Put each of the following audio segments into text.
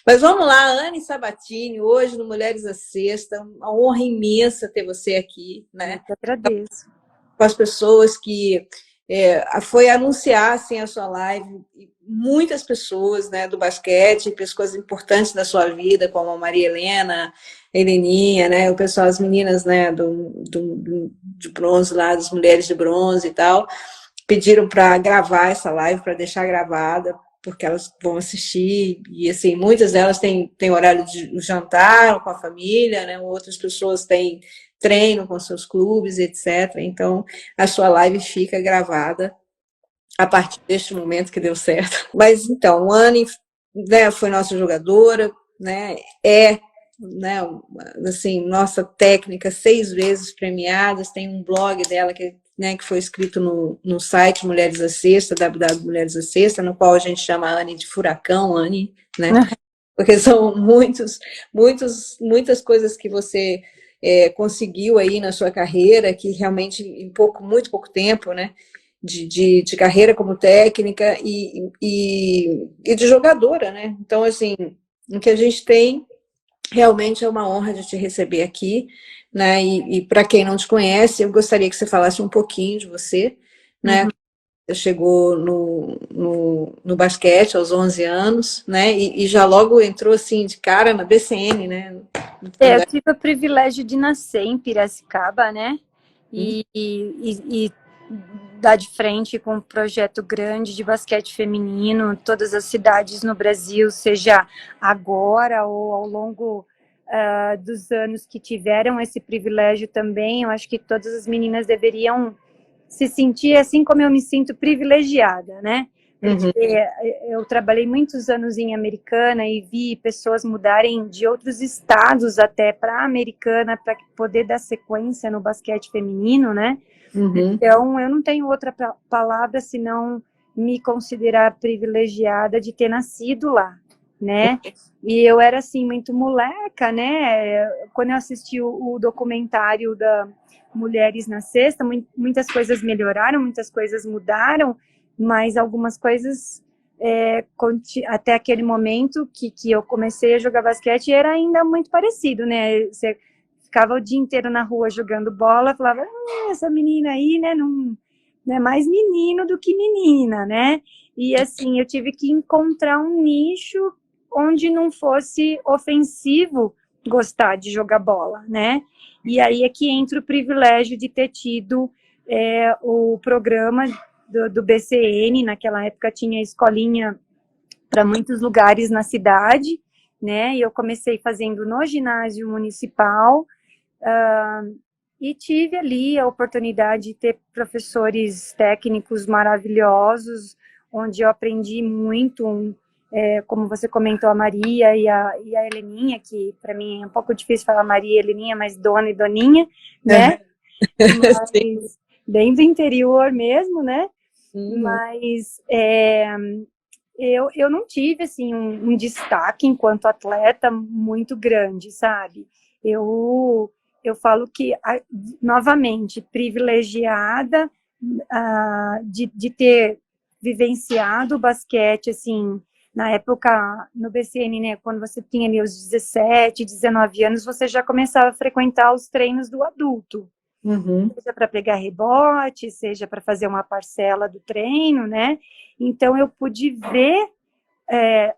Mas vamos lá, Anne Sabatini, hoje no Mulheres à Sexta, uma honra imensa ter você aqui, Eu né? que agradeço. Com as pessoas que foi anunciar assim, a sua live, muitas pessoas, né, do basquete, pessoas importantes da sua vida, como a Maria Helena, a Heleninha, né, o pessoal, as meninas, né, de bronze lá, das mulheres de bronze e tal, pediram para gravar essa live, para deixar gravada, porque elas vão assistir, e assim, muitas delas têm horário de jantar com a família, né? Outras pessoas têm treino com seus clubes, etc. Então, a sua live fica gravada a partir deste momento que deu certo. Mas então, Anne, né, foi nossa jogadora, né? Né, assim, nossa técnica 6 vezes premiadas, tem um blog dela que foi escrito no site Mulheres à Sexta, www Mulheres à Sexta, no qual a gente chama a Anne de Furacão, Anne, né? Porque são muitas coisas que você conseguiu aí na sua carreira, que realmente em muito pouco tempo, né? De carreira como técnica e de jogadora, né? Então, assim, o que a gente tem realmente é uma honra de te receber aqui, né? E para quem não te conhece, eu gostaria que você falasse um pouquinho de você, né? Uhum. Você chegou no basquete aos 11 anos, né? E já logo entrou assim de cara na BCN, né? Eu tive o privilégio de nascer em Piracicaba, né? E dar de frente com um projeto grande de basquete feminino, todas as cidades no Brasil, seja agora ou ao longo dos anos que tiveram esse privilégio também. Eu acho que todas as meninas deveriam se sentir assim como eu me sinto privilegiada, né? Porque eu trabalhei muitos anos em Americana e vi pessoas mudarem de outros estados até para a Americana para poder dar sequência no basquete feminino, né? Então, eu não tenho outra palavra senão me considerar privilegiada de ter nascido lá, né? E eu era, assim, muito moleca, né? Quando eu assisti o documentário da Mulheres na Sexta, muitas coisas melhoraram, muitas coisas mudaram, mas algumas coisas, até aquele momento que eu comecei a jogar basquete, era ainda muito parecido, né? Você ficava o dia inteiro na rua jogando bola, falava, essa menina aí, né, não é mais menino do que menina, né? E assim, eu tive que encontrar um nicho onde não fosse ofensivo gostar de jogar bola, né? E aí é que entra o privilégio de ter tido o programa do BCN, naquela época tinha escolinha para muitos lugares na cidade, né? E eu comecei fazendo no ginásio municipal, e tive ali a oportunidade de ter professores técnicos maravilhosos, onde eu aprendi muito, como você comentou, a Maria e a Heleninha, que para mim é um pouco difícil falar Maria e Heleninha, mas Dona e Doninha, né? Mas bem do interior mesmo, né? Mas eu não tive assim um destaque enquanto atleta muito grande, sabe? Eu falo que, novamente, privilegiada de ter vivenciado o basquete, assim, na época, no BCN, né, quando você tinha ali os 17, 19 anos, você já começava a frequentar os treinos do adulto. Seja para pegar rebote, seja para fazer uma parcela do treino, né? Então, eu pude ver,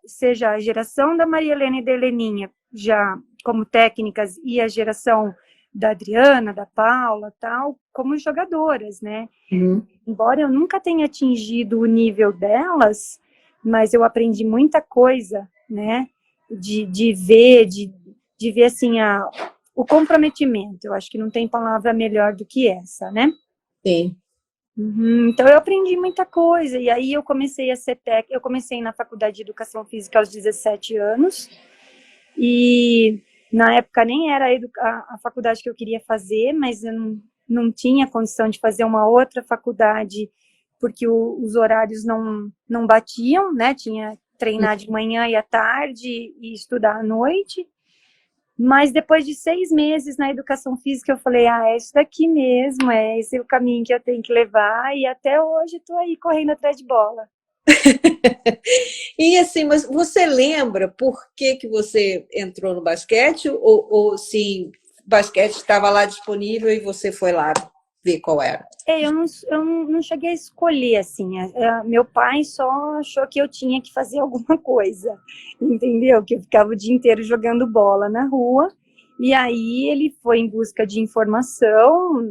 seja a geração da Maria Helena e da Heleninha, já como técnicas, e a geração da Adriana, da Paula, tal, como jogadoras, né? Embora eu nunca tenha atingido o nível delas, mas eu aprendi muita coisa, né? De ver, de ver, assim, o comprometimento. Eu acho que não tem palavra melhor do que essa, né? Sim. Então eu aprendi muita coisa, e aí eu comecei a ser eu comecei na faculdade de Educação Física aos 17 anos, e na época nem era a faculdade que eu queria fazer, mas eu não tinha condição de fazer uma outra faculdade, porque os horários não batiam, né? Tinha que treinar de manhã e à tarde e estudar à noite. Mas depois de 6 meses na educação física, eu falei, é isso daqui mesmo, esse é o caminho que eu tenho que levar, e até hoje estou aí correndo atrás de bola. E assim, mas você lembra por que que você entrou no basquete ou sim, basquete estava lá disponível e você foi lá ver qual era? Eu não cheguei a escolher, assim. Meu pai só achou que eu tinha que fazer alguma coisa, entendeu? Que eu ficava o dia inteiro jogando bola na rua. E aí ele foi em busca de informação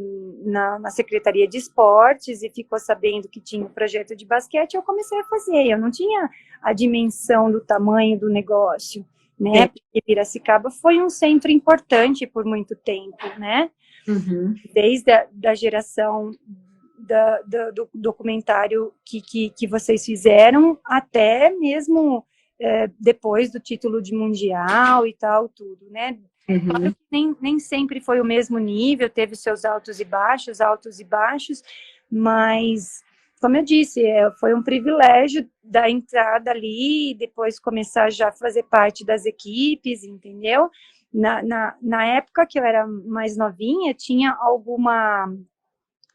na Secretaria de Esportes e ficou sabendo que tinha um projeto de basquete. Eu comecei a fazer. Eu não tinha a dimensão do tamanho do negócio, né? Sim. Porque Piracicaba foi um centro importante por muito tempo, né? Uhum. Desde a geração do documentário que vocês fizeram, até mesmo depois do título de mundial e tal, tudo, né? Claro Uhum. que nem sempre foi o mesmo nível, teve seus altos e baixos, mas, como eu disse, foi um privilégio da entrada ali, depois começar já a fazer parte das equipes, entendeu? Na época que eu era mais novinha, tinha alguma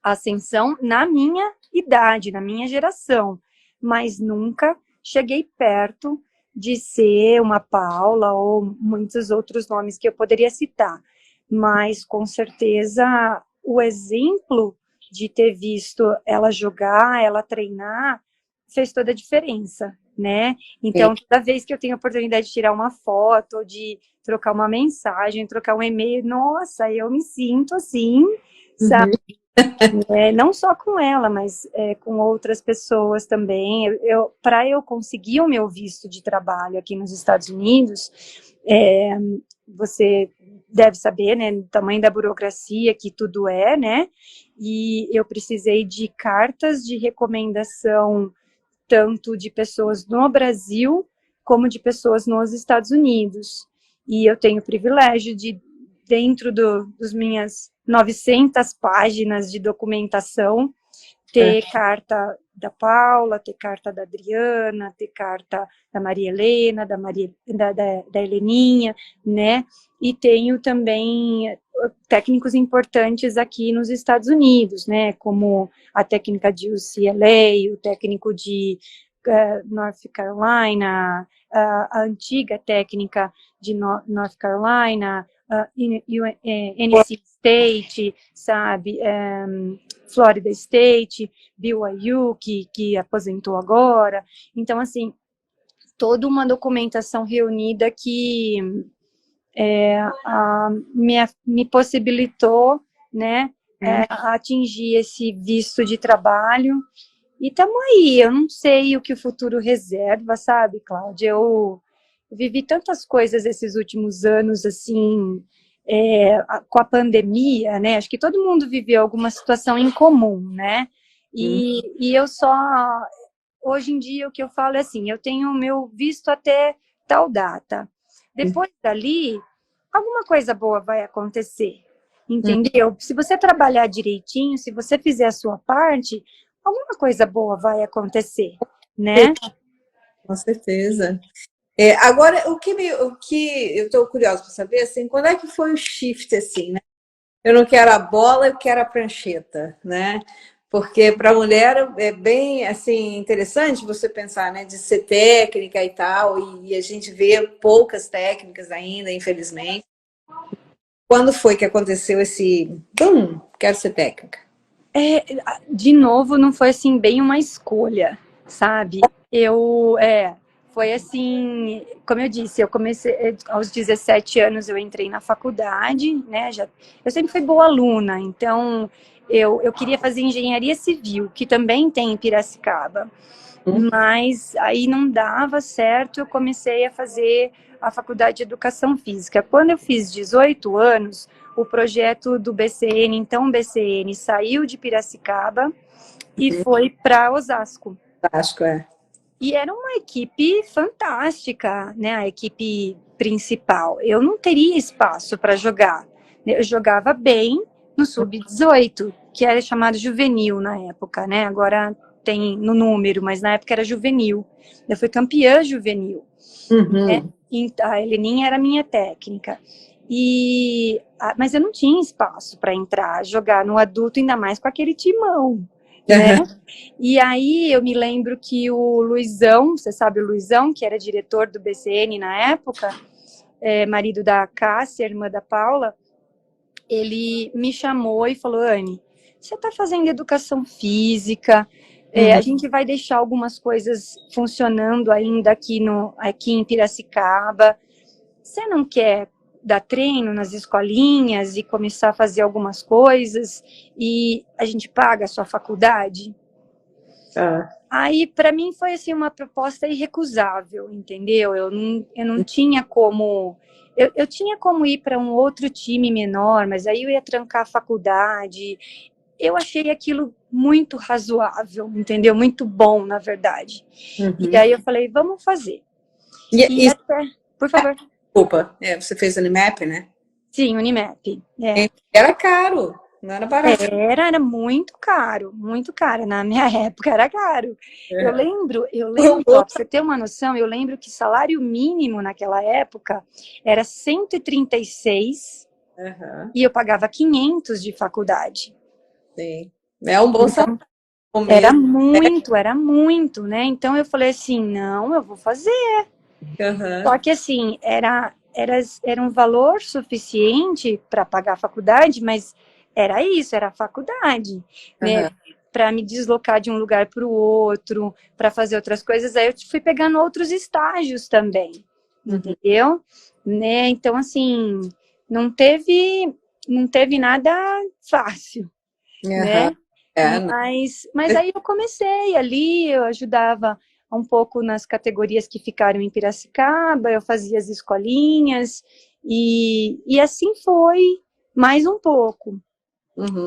ascensão na minha idade, na minha geração, mas nunca cheguei perto de ser uma Paula ou muitos outros nomes que eu poderia citar. Mas, com certeza, o exemplo de ter visto ela jogar, ela treinar, fez toda a diferença, né? Sim. Então, toda vez que eu tenho a oportunidade de tirar uma foto, de trocar uma mensagem, trocar um e-mail, nossa, eu me sinto assim, Uhum. sabe? Não só com ela, mas com outras pessoas também. Para eu conseguir o meu visto de trabalho aqui nos Estados Unidos, é, você deve saber, né, o tamanho da burocracia que tudo é, né? E eu precisei de cartas de recomendação tanto de pessoas no Brasil como de pessoas nos Estados Unidos. E eu tenho o privilégio de, dentro dos minhas 900 páginas de documentação, ter carta da Paula, ter carta da Adriana, ter carta da Maria Helena, da Heleninha, né? E tenho também técnicos importantes aqui nos Estados Unidos, né? Como a técnica de UCLA, o técnico de North Carolina, a antiga técnica de North Carolina, NC State, sabe? Florida State, BYU, que aposentou agora. Então, assim, toda uma documentação reunida que me possibilitou, né, atingir esse visto de trabalho. E estamos aí, eu não sei o que o futuro reserva, sabe, Cláudia? Eu vivi tantas coisas esses últimos anos, assim, com a pandemia, né? Acho que todo mundo viveu alguma situação em comum, né? Uhum. E eu só, hoje em dia, o que eu falo é assim, eu tenho o meu visto até tal data. Depois dali, alguma coisa boa vai acontecer, entendeu? Se você trabalhar direitinho, se você fizer a sua parte, alguma coisa boa vai acontecer, né? Com certeza. Agora, o que eu estou curiosa para saber, assim, quando é que foi o shift, assim, né? Eu não quero a bola, eu quero a prancheta, né? Porque para a mulher é bem, assim, interessante você pensar, né, de ser técnica e tal, e a gente vê poucas técnicas ainda, infelizmente. Quando foi que aconteceu esse, quero ser técnica? De novo, não foi assim bem uma escolha, sabe? Foi assim, como eu disse, eu comecei aos 17 anos, eu entrei na faculdade, né? Eu sempre fui boa aluna, então eu queria fazer engenharia civil, que também tem em Piracicaba. Mas aí não dava certo, eu comecei a fazer a faculdade de Educação Física. Quando eu fiz 18 anos, o projeto do BCN, então o BCN, saiu de Piracicaba e foi para Osasco. Fantástico, é. E era uma equipe fantástica, né? A equipe principal. Eu não teria espaço para jogar. Eu jogava bem no sub-18, que era chamado juvenil na época, né? Agora tem no número, mas na época era juvenil. Eu fui campeã juvenil, né? Uhum. E a Heleninha era minha técnica. Mas eu não tinha espaço para entrar, jogar no adulto, ainda mais com aquele timão. né? E aí eu me lembro que o Luizão, você sabe o Luizão, que era diretor do BCN na época, marido da Cássia, irmã da Paula, ele me chamou e falou: Anne, você está fazendo educação física, a gente vai deixar algumas coisas funcionando ainda aqui em Piracicaba, você não quer dar treino nas escolinhas e começar a fazer algumas coisas e a gente paga a sua faculdade? Aí, para mim, foi assim, uma proposta irrecusável, entendeu? Eu não tinha como... Eu tinha como ir para um outro time menor, mas aí eu ia trancar a faculdade. Eu achei aquilo muito razoável, entendeu? Muito bom, na verdade. E aí eu falei, vamos fazer. E até... Por favor. Desculpa, você fez Unimap, né? Sim, Unimap. Era caro, não era barato. Era muito caro, muito caro. Na minha época era caro. Eu lembro, ó, pra você ter uma noção, eu lembro que salário mínimo naquela época era 136 e eu pagava 500 de faculdade. Sim. É um bom salário. Era muito, né? Então eu falei assim, não, eu vou fazer. Só que assim, era um valor suficiente para pagar a faculdade, mas era isso, era a faculdade, né? Para me deslocar de um lugar para o outro, para fazer outras coisas, aí eu fui pegando outros estágios também, entendeu? Né? Então, assim, não teve nada fácil, né? Mas aí eu comecei ali, eu ajudava um pouco nas categorias que ficaram em Piracicaba, eu fazia as escolinhas, e assim foi, mais um pouco.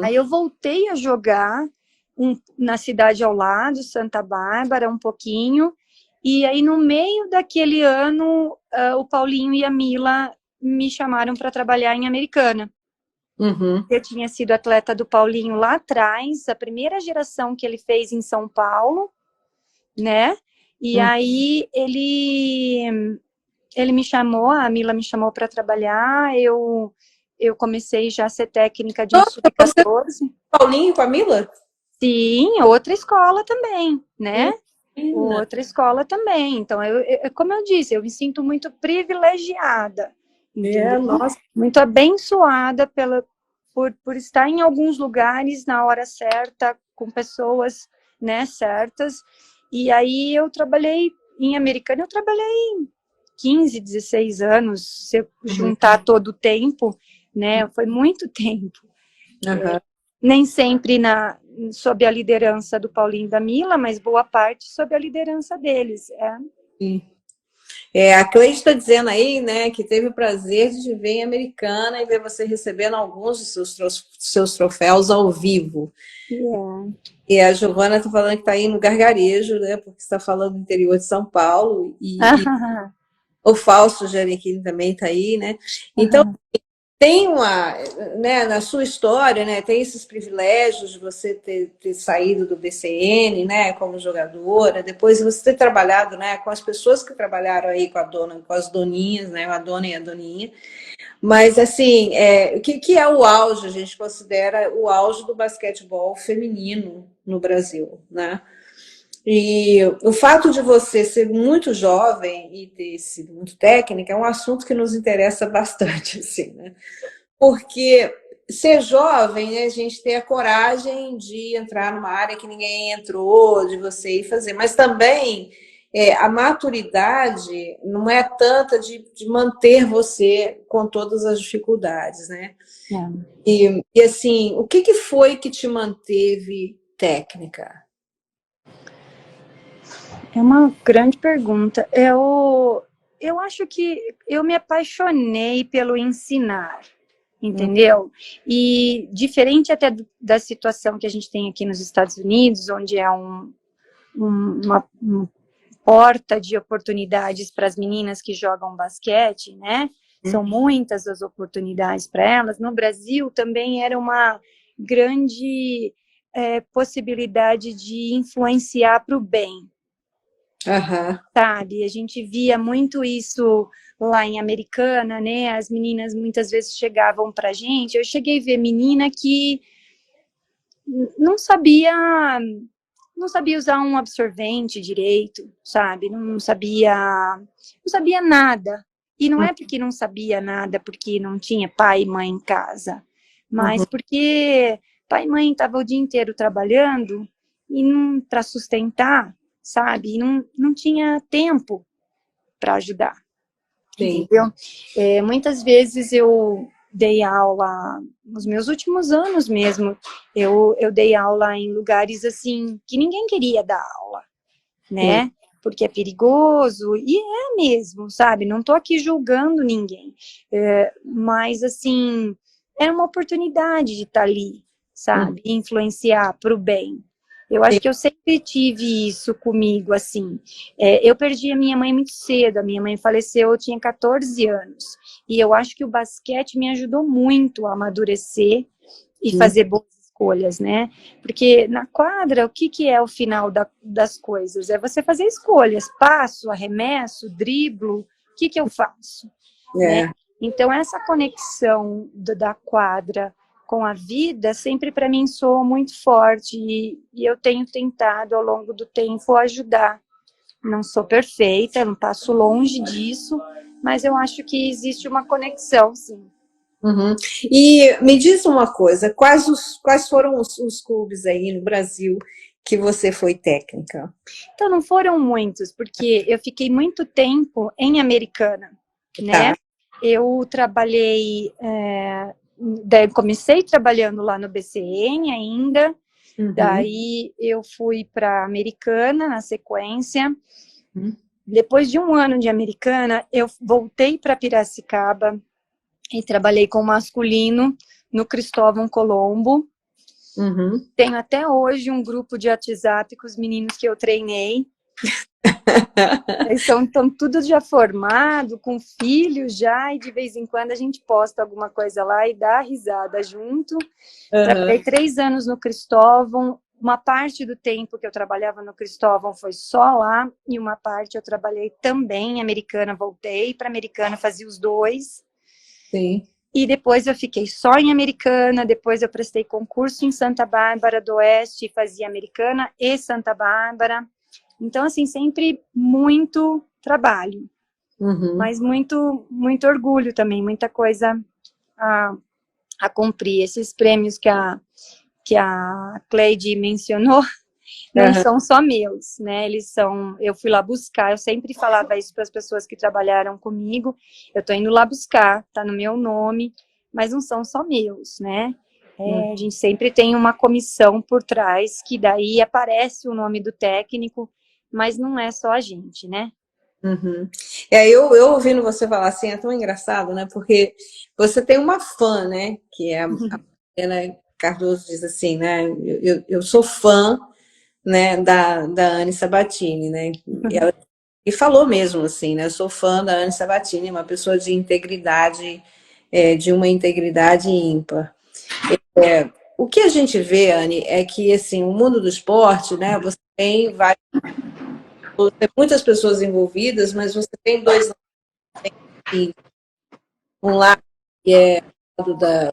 Aí eu voltei a jogar na cidade ao lado, Santa Bárbara, um pouquinho, e aí no meio daquele ano, o Paulinho e a Mila me chamaram para trabalhar em Americana. Eu tinha sido atleta do Paulinho lá atrás, a primeira geração que ele fez em São Paulo, né? E aí ele me chamou, a Mila me chamou para trabalhar, eu comecei já a ser técnica de sub-14. Paulinho com a Mila? Sim, outra escola também, né? Outra escola também. Então, como eu disse, eu me sinto muito privilegiada, Nossa. muito abençoada por estar em alguns lugares na hora certa, com pessoas, né, certas. E aí eu trabalhei em Americana, eu trabalhei 15, 16 anos, se eu juntar todo o tempo, né, foi muito tempo. Nem sempre sob a liderança do Paulinho e da Mila, mas boa parte sob a liderança deles. Sim. A Cleide está dizendo aí, né, que teve o prazer de te ver em Americana e ver você recebendo alguns dos seus troféus ao vivo. E a Giovana está falando que está aí no gargarejo, né, porque está falando do interior de São Paulo, e o Fausto Giannichini também está aí, né? Então, tem né, na sua história, né, tem esses privilégios de você ter saído do BCN, né, como jogadora, depois você ter trabalhado, né, com as pessoas que trabalharam aí com as doninhas, né, a dona e a doninha. Mas, assim, o que é o auge? A gente considera o auge do basquetebol feminino no Brasil, né? E o fato de você ser muito jovem e ter sido muito técnica é um assunto que nos interessa bastante, assim, né? Porque ser jovem, né, a gente tem a coragem de entrar numa área que ninguém entrou, de você ir fazer, mas também a maturidade não é tanta de manter você com todas as dificuldades, né? E assim, o que foi que te manteve técnica? É uma grande pergunta. Eu acho que eu me apaixonei pelo ensinar, entendeu? E diferente até da situação que a gente tem aqui nos Estados Unidos, onde é uma porta de oportunidades para as meninas que jogam basquete, né? São muitas as oportunidades para elas. No Brasil também era uma grande possibilidade de influenciar para o bem. Sabe, a gente via muito isso lá em Americana, né? As meninas muitas vezes chegavam pra gente. Eu cheguei a ver menina que não sabia, não sabia usar um absorvente direito, sabe? Não sabia nada. E não é porque não sabia nada, porque não tinha pai e mãe em casa, mas Uhum. porque pai e mãe estavam o dia inteiro trabalhando e para sustentar, sabe? E não tinha tempo para ajudar, Sim. entendeu? Muitas vezes eu dei aula, nos meus últimos anos mesmo, eu dei aula em lugares assim que ninguém queria dar aula, Sim. né? Porque é perigoso, e é mesmo, sabe? Não tô aqui julgando ninguém, mas assim, era uma oportunidade de estar ali, Uhum. sabe? Influenciar para o bem. Eu acho que eu sempre tive isso comigo, assim. Eu perdi a minha mãe muito cedo, a minha mãe faleceu, eu tinha 14 anos. E eu acho que o basquete me ajudou muito a amadurecer e Sim. fazer boas escolhas, né? Porque na quadra, o que é o final das coisas? É você fazer escolhas, passo, arremesso, driblo, o que eu faço, né? É. Então, essa conexão da quadra com a vida sempre para mim soa muito forte e eu tenho tentado ao longo do tempo ajudar. Não sou perfeita, não passo longe disso, mas eu acho que existe uma conexão, sim. Uhum. E me diz uma coisa, quais foram os clubes aí no Brasil que você foi técnica? Então, não foram muitos, porque eu fiquei muito tempo em Americana, né? Tá. Eu trabalhei, daí comecei trabalhando lá no BCN ainda, Uhum. daí eu fui para Americana na sequência. Uhum. Depois de um ano de Americana, eu voltei para Piracicaba e trabalhei com masculino no Cristóvão Colombo. Uhum. Tenho até hoje um grupo de WhatsApp com os meninos que eu treinei. Eles estão tudo já formado, com filhos já, e de vez em quando a gente posta alguma coisa lá e dá risada junto. Uhum. Trabalhei 3 anos no Cristóvão. Uma parte do tempo que eu trabalhava no Cristóvão foi só lá, e uma parte eu trabalhei também em Americana, voltei para Americana, fazia os dois. Sim. E depois eu fiquei só em Americana, depois eu prestei concurso em Santa Bárbara do Oeste, fazia Americana e Santa Bárbara. Então, assim, sempre muito trabalho, Uhum. mas muito orgulho também, muita coisa a, a cumprir. Esses prêmios que a Cleide mencionou não Uhum. são só meus, né? Eles são, eu fui lá buscar, eu sempre falava isso para as pessoas que trabalharam comigo, eu estou indo lá buscar, tá no meu nome, mas não são só meus, né? A gente sempre tem uma comissão por trás, que daí aparece o nome do técnico, mas não é só a gente, né? Uhum. Eu ouvindo você falar assim é tão engraçado, né? Porque você tem uma fã, né? Que é a Helena Cardoso diz assim, né? Eu sou fã, né? Da Anne Sabatini, né? E falou mesmo assim, né? Eu sou fã da Anne Sabatini, uma pessoa de integridade, de uma integridade ímpar. O que a gente vê, Anne, é que assim, o mundo do esporte, né? Você tem várias, tem muitas pessoas envolvidas, mas você tem dois lados. Um lado que é o lado da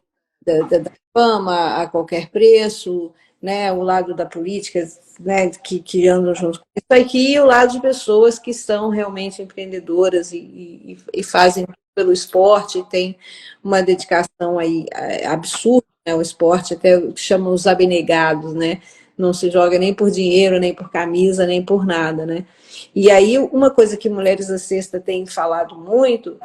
fama a qualquer preço, né? O lado da política, né? Que andam junto com isso aqui, e o lado de pessoas que são realmente empreendedoras e fazem pelo esporte, tem uma dedicação aí absurda, né? O esporte até chamam os abnegados, né? Não se joga nem por dinheiro, nem por camisa, nem por nada, né? E aí, uma coisa que Mulheres da Sexta tem falado muito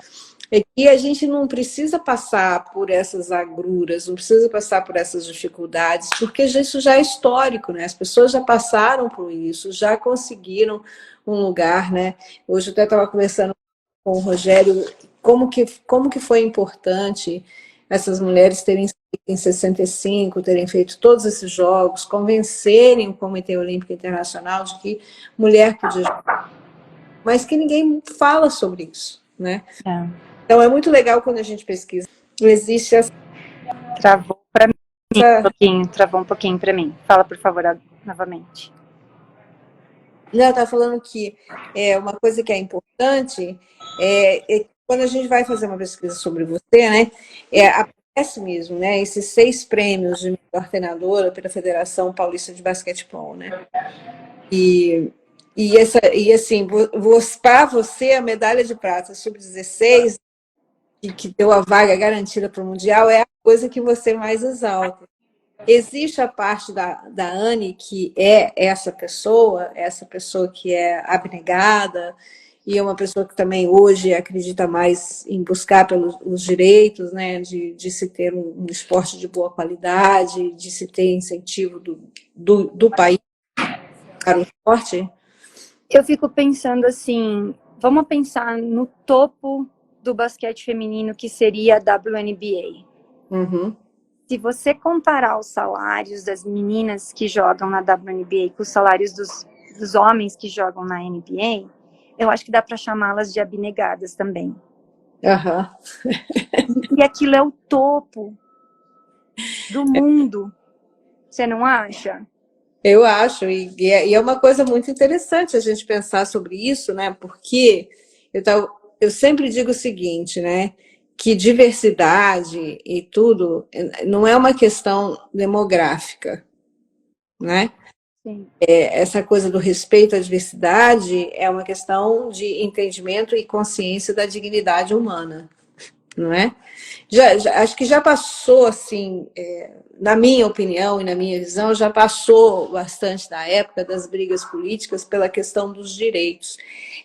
é que a gente não precisa passar por essas agruras, não precisa passar por essas dificuldades, porque isso já é histórico, né? As pessoas já passaram por isso, já conseguiram um lugar, né? Hoje eu até estava conversando com o Rogério como que foi importante essas mulheres terem saído em 65, terem feito todos esses jogos, convencerem o Comitê Olímpico Internacional de que mulher podia jogar, mas que ninguém fala sobre isso, né? É. Então é muito legal quando a gente pesquisa. Existe essa. Travou para mim um pouquinho, travou um pouquinho para mim. Fala, por favor, novamente. Não, está falando que uma coisa que é importante é quando a gente vai fazer uma pesquisa sobre você, né? merece mesmo, né? Esses 6 prêmios de melhor treinadora pela Federação Paulista de Basquetebol, né? E, e assim, para você, a medalha de prata sub-16, que deu a vaga garantida para o Mundial, é a coisa que você mais exalta. Existe a parte da Anne, que é essa pessoa que é abnegada, e é uma pessoa que também hoje acredita mais em buscar pelos os direitos, né, de se ter um esporte de boa qualidade, de se ter incentivo do país para o esporte. Eu fico pensando assim, vamos pensar no topo do basquete feminino, que seria a WNBA. Uhum. Se você comparar os salários das meninas que jogam na WNBA com os salários dos homens que jogam na NBA, eu acho que dá para chamá-las de abnegadas também. Uhum. E aquilo é o topo do mundo. Você não acha? Eu acho, e é uma coisa muito interessante a gente pensar sobre isso, né? Porque eu sempre digo o seguinte, né? Que diversidade e tudo não é uma questão demográfica, né? Sim. Essa coisa do respeito à diversidade é uma questão de entendimento e consciência da dignidade humana, não é? Acho que já passou, assim, na minha opinião e na minha visão, já passou bastante da época das brigas políticas pela questão dos direitos.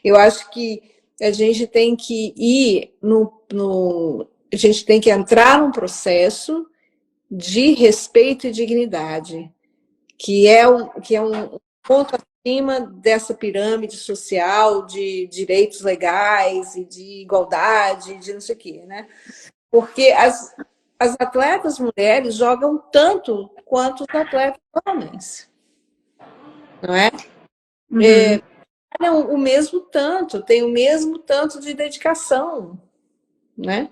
Eu acho que a gente tem que ir a gente tem que entrar num processo de respeito e dignidade, que é um ponto acima dessa pirâmide social de direitos legais e de igualdade, de não sei o quê, né? Porque as atletas mulheres jogam tanto quanto os atletas homens, não é? Uhum. O mesmo tanto, tem o mesmo tanto de dedicação, né?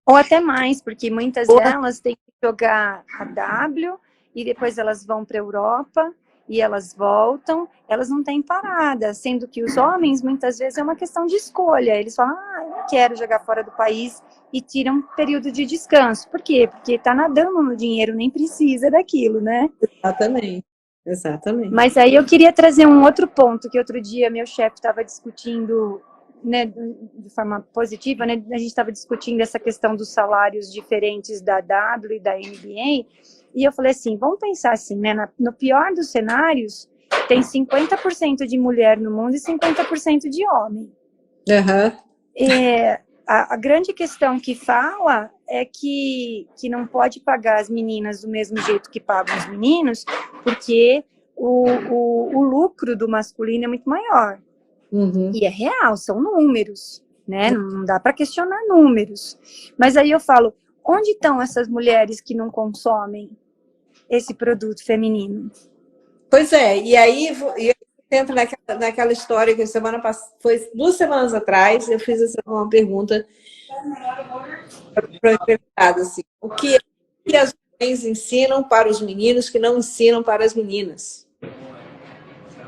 Ou até mais, porque muitas delas têm que jogar a W e depois elas vão para a Europa e elas voltam, elas não têm parada, sendo que os homens muitas vezes é uma questão de escolha. Eles falam, eu não quero jogar fora do país e tiram um período de descanso. Por quê? Porque está nadando no dinheiro, nem precisa daquilo, né? Exatamente, exatamente. Mas aí eu queria trazer um outro ponto que outro dia meu chefe estava discutindo, né, de forma positiva, né? A gente estava discutindo essa questão dos salários diferentes da W e da NBA, e eu falei assim, vamos pensar assim, né? No pior dos cenários, tem 50% de mulher no mundo e 50% de homem. Uhum. A grande questão que fala é que não pode pagar as meninas do mesmo jeito que pagam os meninos, porque o lucro do masculino é muito maior. Uhum. E é real, são números, né? Não dá para questionar números. Mas aí eu falo, onde estão essas mulheres que não consomem esse produto feminino? Pois é, e aí entra naquela história que foi 2 semanas atrás, eu fiz uma pergunta para o assim, o que as mães ensinam para os meninos que não ensinam para as meninas?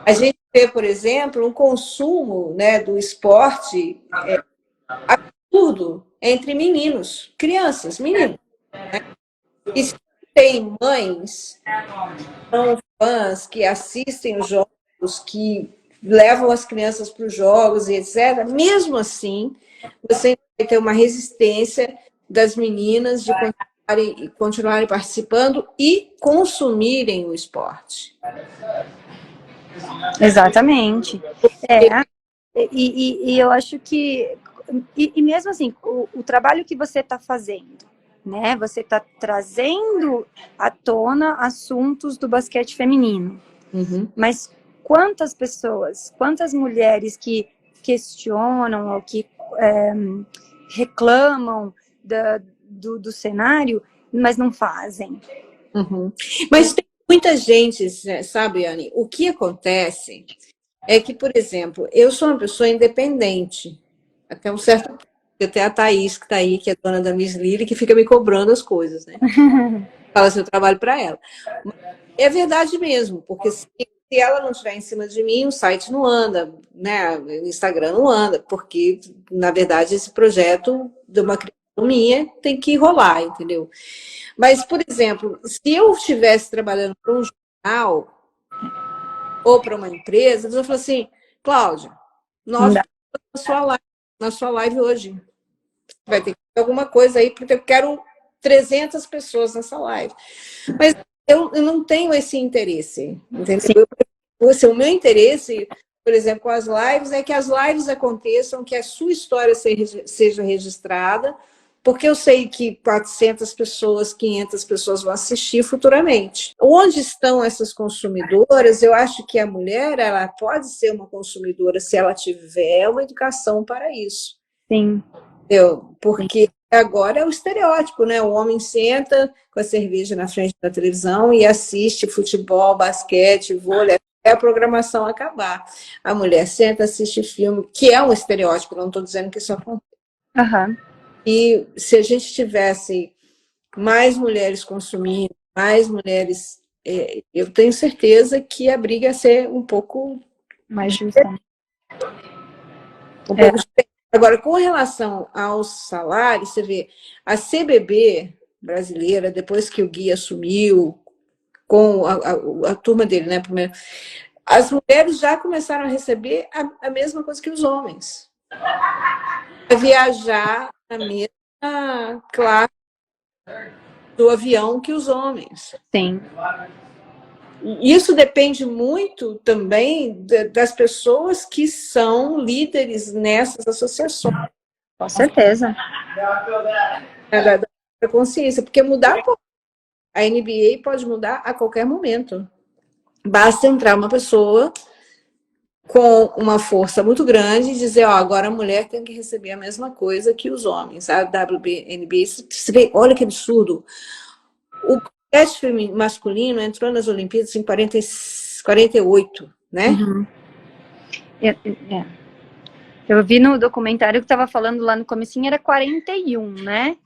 A gente vê, por exemplo, um consumo, né, do esporte absurdo entre meninos, crianças, meninos. E se tem mães são fãs que assistem os jogos, que levam as crianças para os jogos e etc., mesmo assim, você vai ter uma resistência das meninas de continuarem participando e consumirem o esporte. Exatamente. E eu acho que, e mesmo assim, o trabalho que você está fazendo, né? Você está trazendo à tona assuntos do basquete feminino. Uhum. Mas quantas pessoas, quantas mulheres que questionam ou que reclamam do cenário, mas não fazem? Uhum. Mas tem muita gente, sabe, Anne? O que acontece é que, por exemplo, eu sou uma pessoa independente, até um certo ponto. Eu tenho a Thaís, que está aí, que é dona da Miss Lily, que fica me cobrando as coisas, né? Fala se eu trabalho para ela. Mas é verdade mesmo, porque se ela não estiver em cima de mim, o site não anda, né? O Instagram não anda, porque, na verdade, esse projeto de uma criança minha, tem que rolar, entendeu? Mas, por exemplo, se eu estivesse trabalhando para um jornal ou para uma empresa, eles vão falar assim, Cláudia, Não nós dá. na sua live hoje. Vai ter que ter alguma coisa aí, porque eu quero 300 pessoas nessa live. Mas eu não tenho esse interesse, Sim, entendeu? O meu interesse, por exemplo, com as lives, é que as lives aconteçam, que a sua história seja registrada, porque eu sei que 400 pessoas, 500 pessoas vão assistir futuramente. Onde estão essas consumidoras? Eu acho que a mulher, ela pode ser uma consumidora se ela tiver uma educação para isso. sim, Entendeu? sim. Porque agora é o estereótipo, né? O homem senta com a cerveja na frente da televisão e assiste futebol, basquete, vôlei, até a programação acabar. A mulher senta, assiste filme, que é um estereótipo, não estou dizendo que isso acontece. Aham. E se a gente tivesse mais mulheres consumindo, mais mulheres, eu tenho certeza que a briga ia ser Mais justa. um É, pouco diferente. Agora, com relação aos salários, você vê, a CBB brasileira, depois que o Gui assumiu, com a turma dele, né? Primeiro, as mulheres já começaram a receber a mesma coisa que os homens. A viajar na mesma classe do avião que os homens. sim, E isso depende muito também das pessoas que são líderes nessas associações, com certeza. né, da consciência, porque mudar a NBA pode mudar a qualquer momento. Basta entrar uma pessoa com uma força muito grande e dizer, ó, agora a mulher tem que receber a mesma coisa que os homens. A WNBA, você vê, olha que absurdo. O basquete masculino entrou nas Olimpíadas em 48, né? Uhum. É. Eu vi no documentário que estava falando lá no comecinho, era 41, né?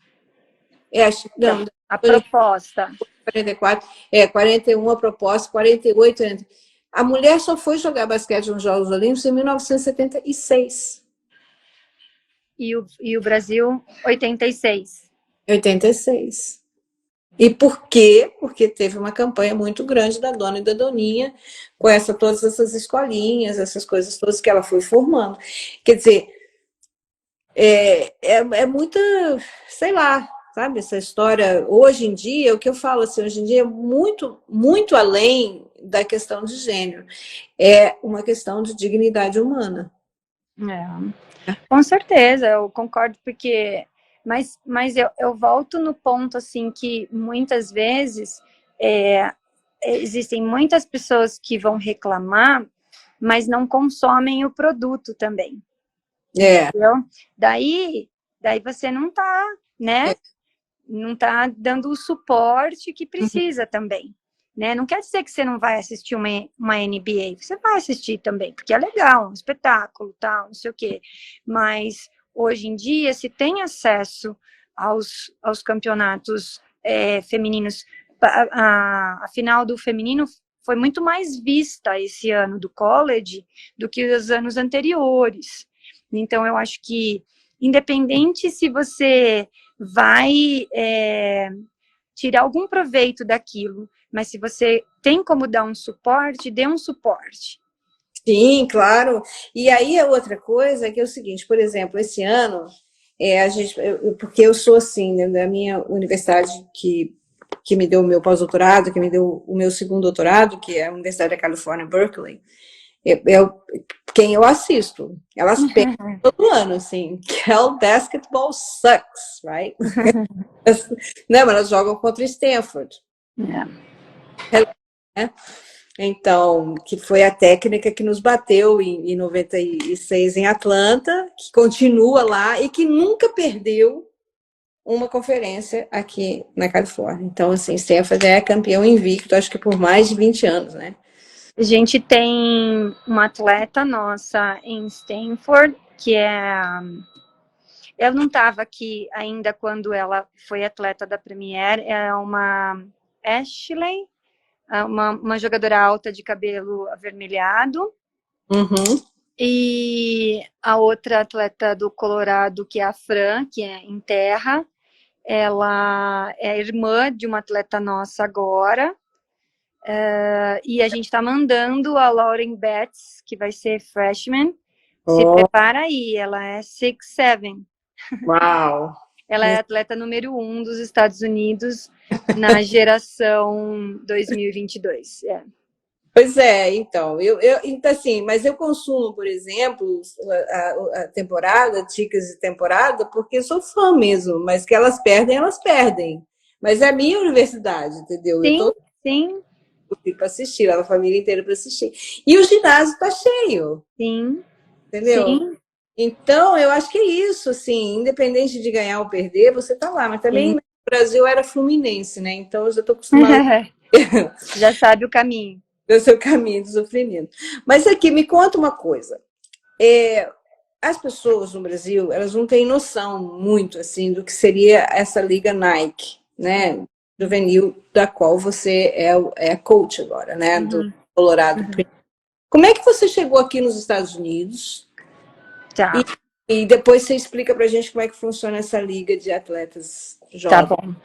Não, A proposta. 44, 41 a proposta, 48 entra. A mulher só foi jogar basquete nos Jogos Olímpicos em 1976. E o Brasil, 86. 86. E por quê? Porque teve uma campanha muito grande da Dona e da Doninha, com todas essas escolinhas, essas coisas todas que ela foi formando. Quer dizer, é muita, sei lá, sabe, essa história, hoje em dia, o que eu falo assim, hoje em dia é muito, muito além da questão de gênero, é uma questão de dignidade humana. Com certeza, eu concordo, porque. Mas eu volto no ponto, assim, que muitas vezes existem muitas pessoas que vão reclamar, mas não consomem o produto também. É. Entendeu? Daí você não está, né? É. Não está dando o suporte que precisa também. Né? Não quer dizer que você não vai assistir uma NBA, você vai assistir também, porque é legal, um espetáculo, tal, não sei o quê. Mas hoje em dia se tem acesso aos campeonatos femininos. A final do feminino foi muito mais vista esse ano do college do que os anos anteriores. Então eu acho que, independente se você vai tirar algum proveito daquilo, mas se você tem como dar um suporte, dê um suporte. Sim, claro. E aí a outra coisa que é o seguinte, por exemplo, esse ano, porque eu sou assim, né, da minha universidade que me deu o meu pós-doutorado, que me deu o meu segundo doutorado, que é a Universidade da Califórnia, Berkeley, quem eu assisto, elas pegam todo ano, assim, Cal basketball sucks, right? Não, mas elas jogam contra Stanford. Né? Então, que foi a técnica que nos bateu em 96 em Atlanta, que continua lá e que nunca perdeu uma conferência aqui na Califórnia. Então, assim, Stanford é campeão invicto, acho que por mais de 20 anos, né? A gente tem uma atleta nossa em Stanford, que ela não estava aqui ainda quando ela foi atleta da Premier, é uma Ashley, uma jogadora alta de cabelo avermelhado. Uhum. E a outra atleta do Colorado, que é a Fran, que é em terra, ela é irmã de uma atleta nossa agora. E a gente está mandando a Lauren Betts, que vai ser freshman. Se Oh, prepara aí, ela é 6'7". uau! Ela é atleta número 1 dos Estados Unidos na geração 2022. Pois é, então, então assim, mas eu consumo, por exemplo, a temporada, dicas de temporada, porque sou fã mesmo, mas que elas perdem, elas perdem. Mas é a minha universidade, entendeu? Eu Sim, tô sim, para assistir, leva a família inteira para assistir. E o ginásio está cheio, sim, entendeu? sim, Então, eu acho que é isso, assim, independente de ganhar ou perder, você tá lá. Mas também sim. no Brasil era Fluminense, né? Então eu já estou acostumada Já sabe o caminho. com o seu caminho de sofrimento. Mas aqui, me conta uma coisa. As pessoas no Brasil, elas não têm noção muito, assim, do que seria essa liga Nike, né? Juvenil, da qual você é coach agora, né? Do Uhum, Colorado. uhum. Como é que você chegou aqui nos Estados Unidos? Tá, E depois você explica pra gente como é que funciona essa liga de atletas tá jovens. bom.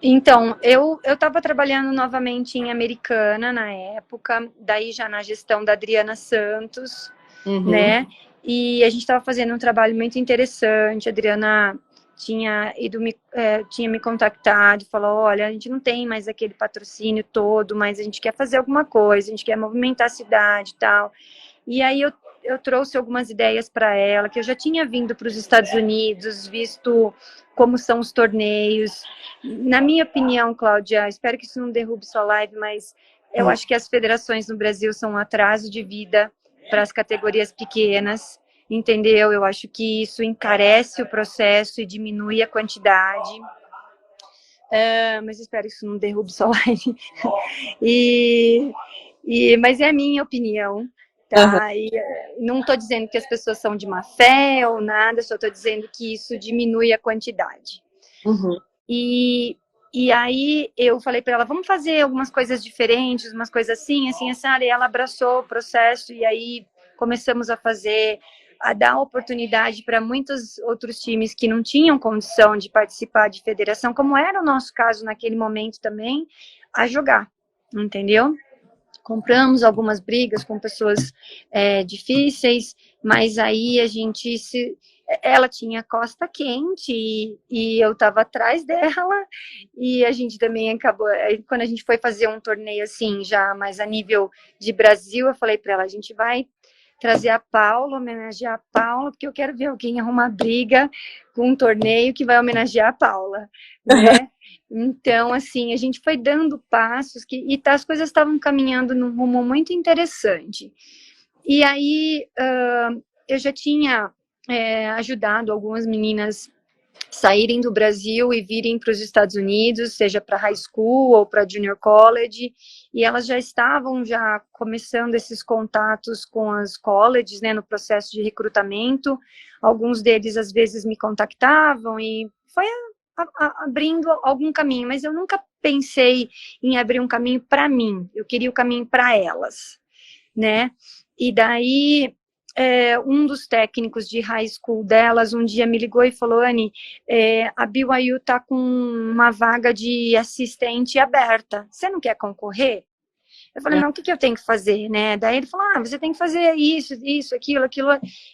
Então, eu estava trabalhando novamente em Americana na época, daí já na gestão da Adriana Santos, Uhum. né? E a gente estava fazendo um trabalho muito interessante. A Adriana tinha me contactado, falou: olha, a gente não tem mais aquele patrocínio todo, mas a gente quer fazer alguma coisa, a gente quer movimentar a cidade e tal. E aí eu trouxe algumas ideias para ela, que eu já tinha vindo para os Estados Unidos, visto como são os torneios. Na minha opinião, Cláudia, espero que isso não derrube sua live, mas eu acho que as federações no Brasil são um atraso de vida para as categorias pequenas, entendeu? Eu acho que isso encarece o processo e diminui a quantidade. Mas espero que isso não derrube sua live. E, mas é a minha opinião, Uhum. tá? E não estou dizendo que as pessoas são de má fé ou nada, só estou dizendo que isso diminui a quantidade. Uhum. E, e aí eu falei para ela, vamos fazer algumas coisas diferentes, umas coisas assim, assim, assim, e ela abraçou o processo, e aí começamos a fazer, a dar oportunidade para muitos outros times que não tinham condição de participar de federação, como era o nosso caso naquele momento também, a jogar, entendeu? Compramos algumas brigas com pessoas difíceis, mas aí a gente se. Ela tinha costa quente e eu estava atrás dela, e a gente também acabou. Aí, quando a gente foi fazer um torneio assim, já mais a nível de Brasil, eu falei para ela: a gente vai trazer a Paula, homenagear a Paula, porque eu quero ver alguém arrumar briga com um torneio que vai homenagear a Paula, né? Então, assim, a gente foi dando passos as coisas estavam caminhando num rumo muito interessante. E aí, eu já tinha ajudado algumas meninas saírem do Brasil e virem para os Estados Unidos, seja para high school ou para junior college, e elas já estavam já começando esses contatos com as colleges, né, no processo de recrutamento. Alguns deles às vezes me contactavam e foi abrindo algum caminho, mas eu nunca pensei em abrir um caminho para mim. Eu queria o caminho para elas, né? E daí um dos técnicos de high school delas um dia me ligou e falou: Anne, a BYU está com uma vaga de assistente aberta, você não quer concorrer? Eu falei: mas o que eu tenho que fazer, né? Daí ele falou: você tem que fazer isso, aquilo,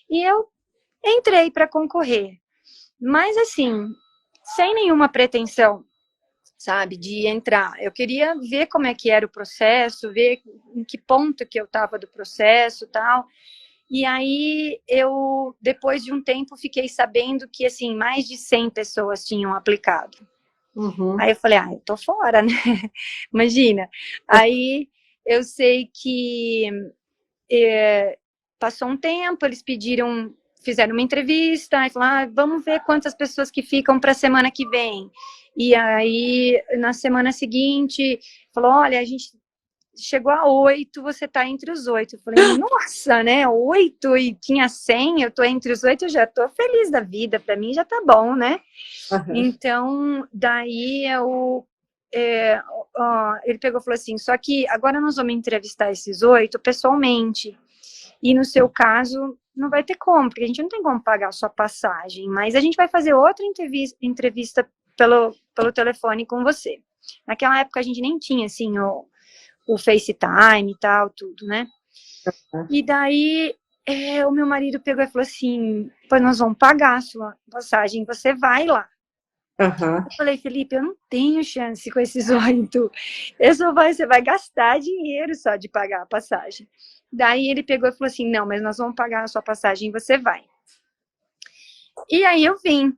e eu entrei para concorrer, mas assim, sem nenhuma pretensão, sabe, de entrar. Eu queria ver como é que era o processo, ver em que ponto que eu estava do processo, tal. E aí eu, depois de um tempo, fiquei sabendo que assim mais de 100 pessoas tinham aplicado. Uhum. Aí eu falei: eu tô fora, né? Imagina. Aí eu sei que passou um tempo, eles fizeram uma entrevista, e falaram: vamos ver quantas pessoas que ficam para a semana que vem. E aí, na semana seguinte, falou: olha, a gente chegou a 8, você está entre os 8. Eu falei: nossa, né? 8 e tinha 100, eu estou entre os 8, eu já estou feliz da vida, para mim já está bom, né? Uhum. Então, daí ele pegou e falou assim: só que agora nós vamos entrevistar esses 8 pessoalmente. e no seu caso não vai ter como, porque a gente não tem como pagar a sua passagem, mas a gente vai fazer outra entrevista pelo telefone com você. Naquela época a gente nem tinha, assim, o FaceTime e tal, tudo, né? E daí o meu marido pegou e falou assim, pois nós vamos pagar a sua passagem, você vai lá. Uhum. Eu falei, Felipe, eu não tenho chance com esses 8. Você vai gastar dinheiro só de pagar a passagem. Daí ele pegou e falou assim, não, mas nós vamos pagar a sua passagem e você vai. E aí eu vim,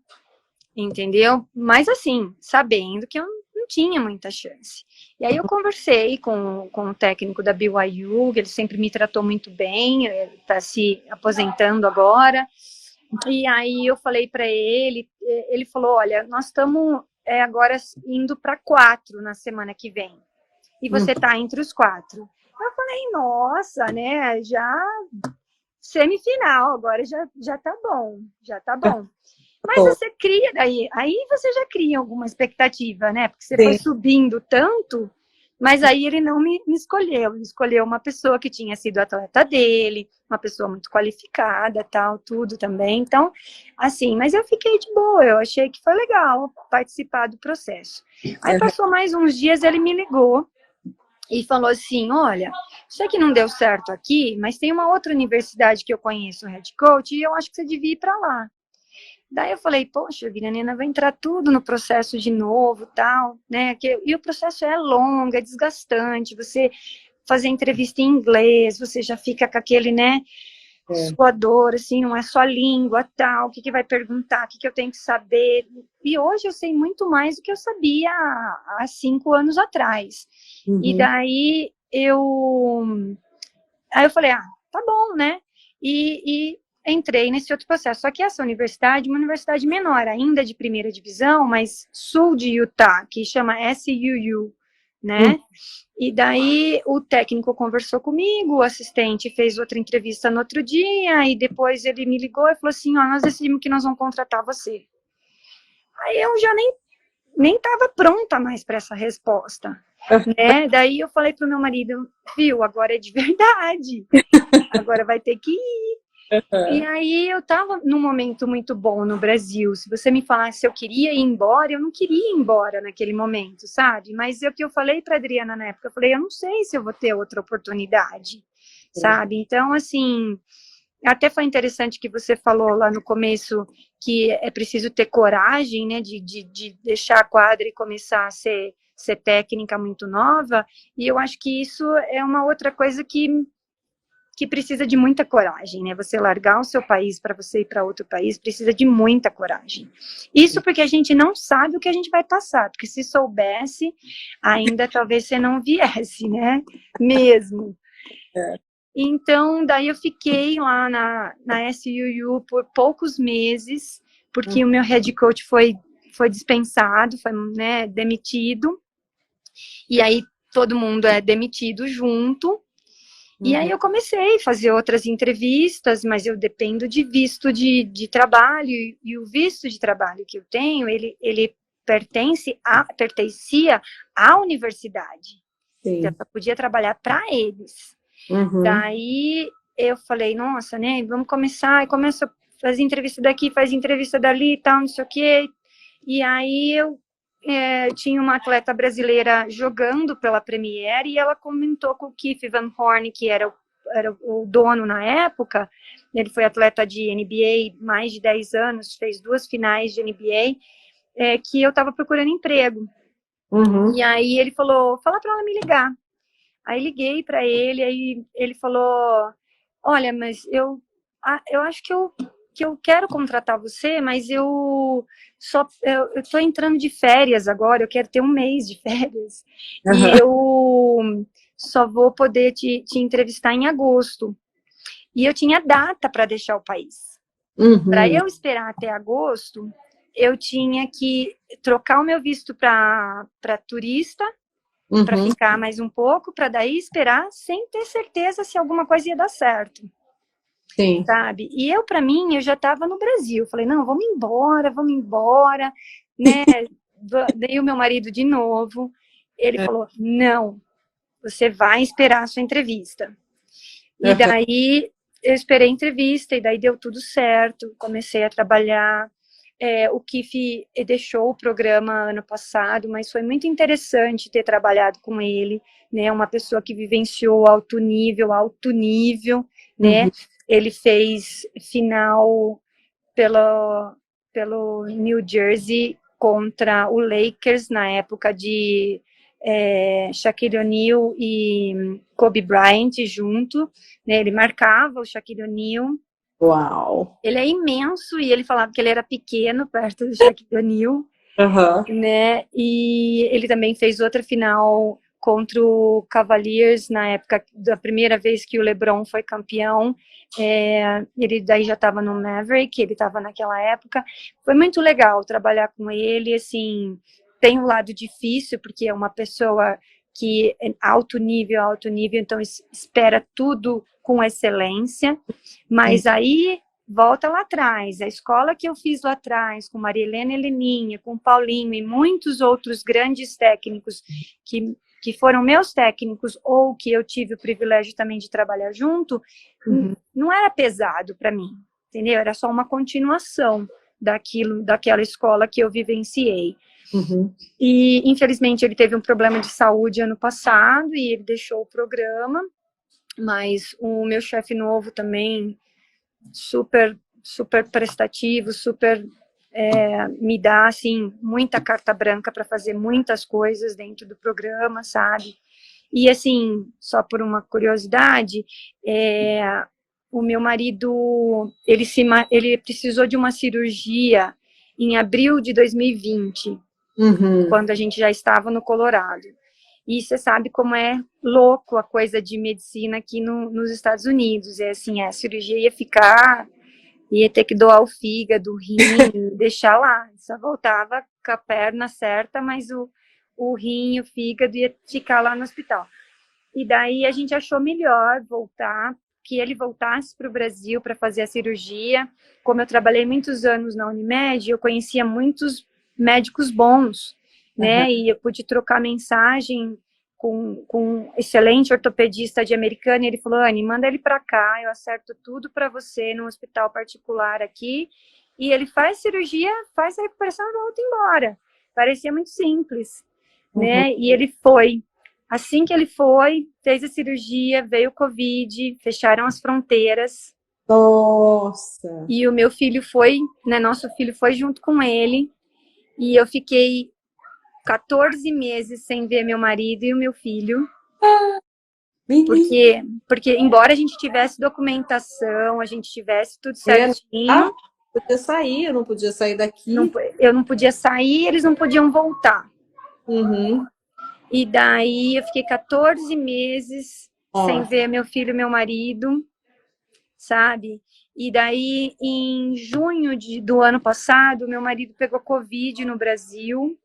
entendeu? Mas assim, sabendo que eu não tinha muita chance. E aí eu conversei com o técnico da BYU, que ele sempre me tratou muito bem, ele está se aposentando agora. E aí eu falei para ele falou, olha, nós estamos agora indo para 4 na semana que vem. E você está entre os 4. Eu falei, nossa, né, já semifinal, agora já tá bom, já tá bom. Mas você cria aí você já cria alguma expectativa, né? Porque você foi subindo tanto, mas aí ele não me escolheu. Ele escolheu uma pessoa que tinha sido atleta dele, uma pessoa muito qualificada, tal, tudo também. Então, assim, mas eu fiquei de boa, eu achei que foi legal participar do processo. Aí passou mais uns dias, ele me ligou e falou assim, olha, sei que não deu certo aqui, mas tem uma outra universidade que eu conheço, o head coach, e eu acho que você devia ir para lá. Daí eu falei, poxa, vida, Nena, vai entrar tudo no processo de novo, tal, né? E o processo é longo, é desgastante, você fazer entrevista em inglês, você já fica com aquele, né, suador, assim, não é só língua, tal, o que vai perguntar, o que eu tenho que saber. E hoje eu sei muito mais do que eu sabia há 5 anos atrás. E daí aí eu falei, tá bom, né? E entrei nesse outro processo. Só que essa universidade, uma universidade menor, ainda de primeira divisão, mas sul de Utah, que chama SUU, né? E daí o técnico conversou comigo, o assistente fez outra entrevista no outro dia, e depois ele me ligou e falou assim, nós decidimos que nós vamos contratar você. Aí eu já nem estava pronta mais para essa resposta, né? Daí eu falei pro meu marido, viu, agora é de verdade, agora vai ter que ir. E aí eu estava num momento muito bom no Brasil. Se você me falasse se eu queria ir embora, eu não queria ir embora naquele momento, sabe? Mas é o que eu falei para Adriana na época, eu falei, eu não sei se eu vou ter outra oportunidade, sabe? Então, assim, até foi interessante que você falou lá no começo que é preciso ter coragem, né, de deixar a quadra e começar a ser técnica muito nova, e eu acho que isso é uma outra coisa que precisa de muita coragem, né? Você largar o seu país para você ir para outro país precisa de muita coragem. Isso porque a gente não sabe o que a gente vai passar, porque se soubesse, ainda talvez você não viesse, né? Mesmo. Então, daí eu fiquei lá na SUU por poucos meses, porque o meu head coach foi dispensado, foi, né, demitido, e aí todo mundo é demitido junto. E aí eu comecei a fazer outras entrevistas, mas eu dependo de visto de trabalho, e o visto de trabalho que eu tenho, ele pertencia à universidade. Então, eu podia trabalhar para eles. Daí eu falei, nossa, né, vamos começar, e começo a fazer entrevista daqui, faz entrevista dali e tal, não sei o quê. E aí eu tinha uma atleta brasileira jogando pela Premier, e ela comentou com o Keith Van Horn, que era o dono na época, ele foi atleta de NBA mais de 10 anos, fez 2 finais de NBA, que eu estava procurando emprego. E aí ele falou, fala para ela me ligar. Aí liguei para ele, aí ele falou, olha, mas eu acho que eu quero contratar você, mas eu tô entrando de férias agora, eu quero ter 1 mês de férias, e eu só vou poder te entrevistar em agosto. E eu tinha data para deixar o país. Para eu esperar até agosto, eu tinha que trocar o meu visto para turista, para ficar mais um pouco, para daí esperar sem ter certeza se alguma coisa ia dar certo. Sim. Sabe? E para mim, eu já estava no Brasil. Falei, não, vamos embora, né? Daí o meu marido de novo, ele falou, não, você vai esperar a sua entrevista. E daí eu esperei a entrevista e daí deu tudo certo, comecei a trabalhar. O Kiff deixou o programa ano passado, mas foi muito interessante ter trabalhado com ele, né? Uma pessoa que vivenciou alto nível, né? Uhum. Ele fez final pelo, pelo New Jersey contra o Lakers na época de Shaquille O'Neal e Kobe Bryant junto, né? Ele marcava o Shaquille O'Neal. Uau! Ele é imenso e ele falava que ele era pequeno perto do Shaquille O'Neal, né? E ele também fez outra final contra o Cavaliers na época da primeira vez que o LeBron foi campeão. Ele daí já estava no Maverick, ele estava naquela época. Foi muito legal trabalhar com ele, assim, tem um lado difícil, porque é uma pessoa que é alto nível, então espera tudo com excelência, mas aí volta lá atrás, a escola que eu fiz lá atrás, com Maria Helena Heleninha, com Paulinho e muitos outros grandes técnicos que foram meus técnicos ou que eu tive o privilégio também de trabalhar junto, não era pesado para mim, entendeu? Era só uma continuação daquela escola que eu vivenciei. E, infelizmente, ele teve um problema de saúde ano passado e ele deixou o programa, mas o meu chefe novo também, super prestativo, me dá, assim, muita carta branca para fazer muitas coisas dentro do programa, sabe? E, assim, só por uma curiosidade, o meu marido, ele precisou de uma cirurgia em abril de 2020, quando a gente já estava no Colorado. E você sabe como é louco a coisa de medicina aqui nos Estados Unidos. É assim, a cirurgia ia ter que doar o fígado, o rim, deixar lá. Só voltava com a perna certa, mas o rim, o fígado ia ficar lá no hospital. E daí a gente achou melhor que ele voltasse para o Brasil para fazer a cirurgia. Como eu trabalhei muitos anos na Unimed, eu conhecia muitos médicos bons, né? E eu pude trocar mensagem com um excelente ortopedista de Americana, e ele falou: Anny, manda ele para cá, eu acerto tudo para você no hospital particular aqui, e ele faz cirurgia, faz a recuperação e volta embora. Parecia muito simples, né? E ele foi. Assim que ele foi, fez a cirurgia, veio o Covid, fecharam as fronteiras. Nossa! E o meu filho foi, né, nosso filho foi junto com ele, e eu fiquei 14 meses sem ver meu marido e o meu filho. Porque embora a gente tivesse documentação, a gente tivesse tudo certinho, Podia sair, eu não podia sair daqui. eu não podia sair, eles não podiam voltar. E daí eu fiquei 14 meses sem ver meu filho e meu marido, sabe? E daí, em junho do ano passado, meu marido pegou Covid no Brasil.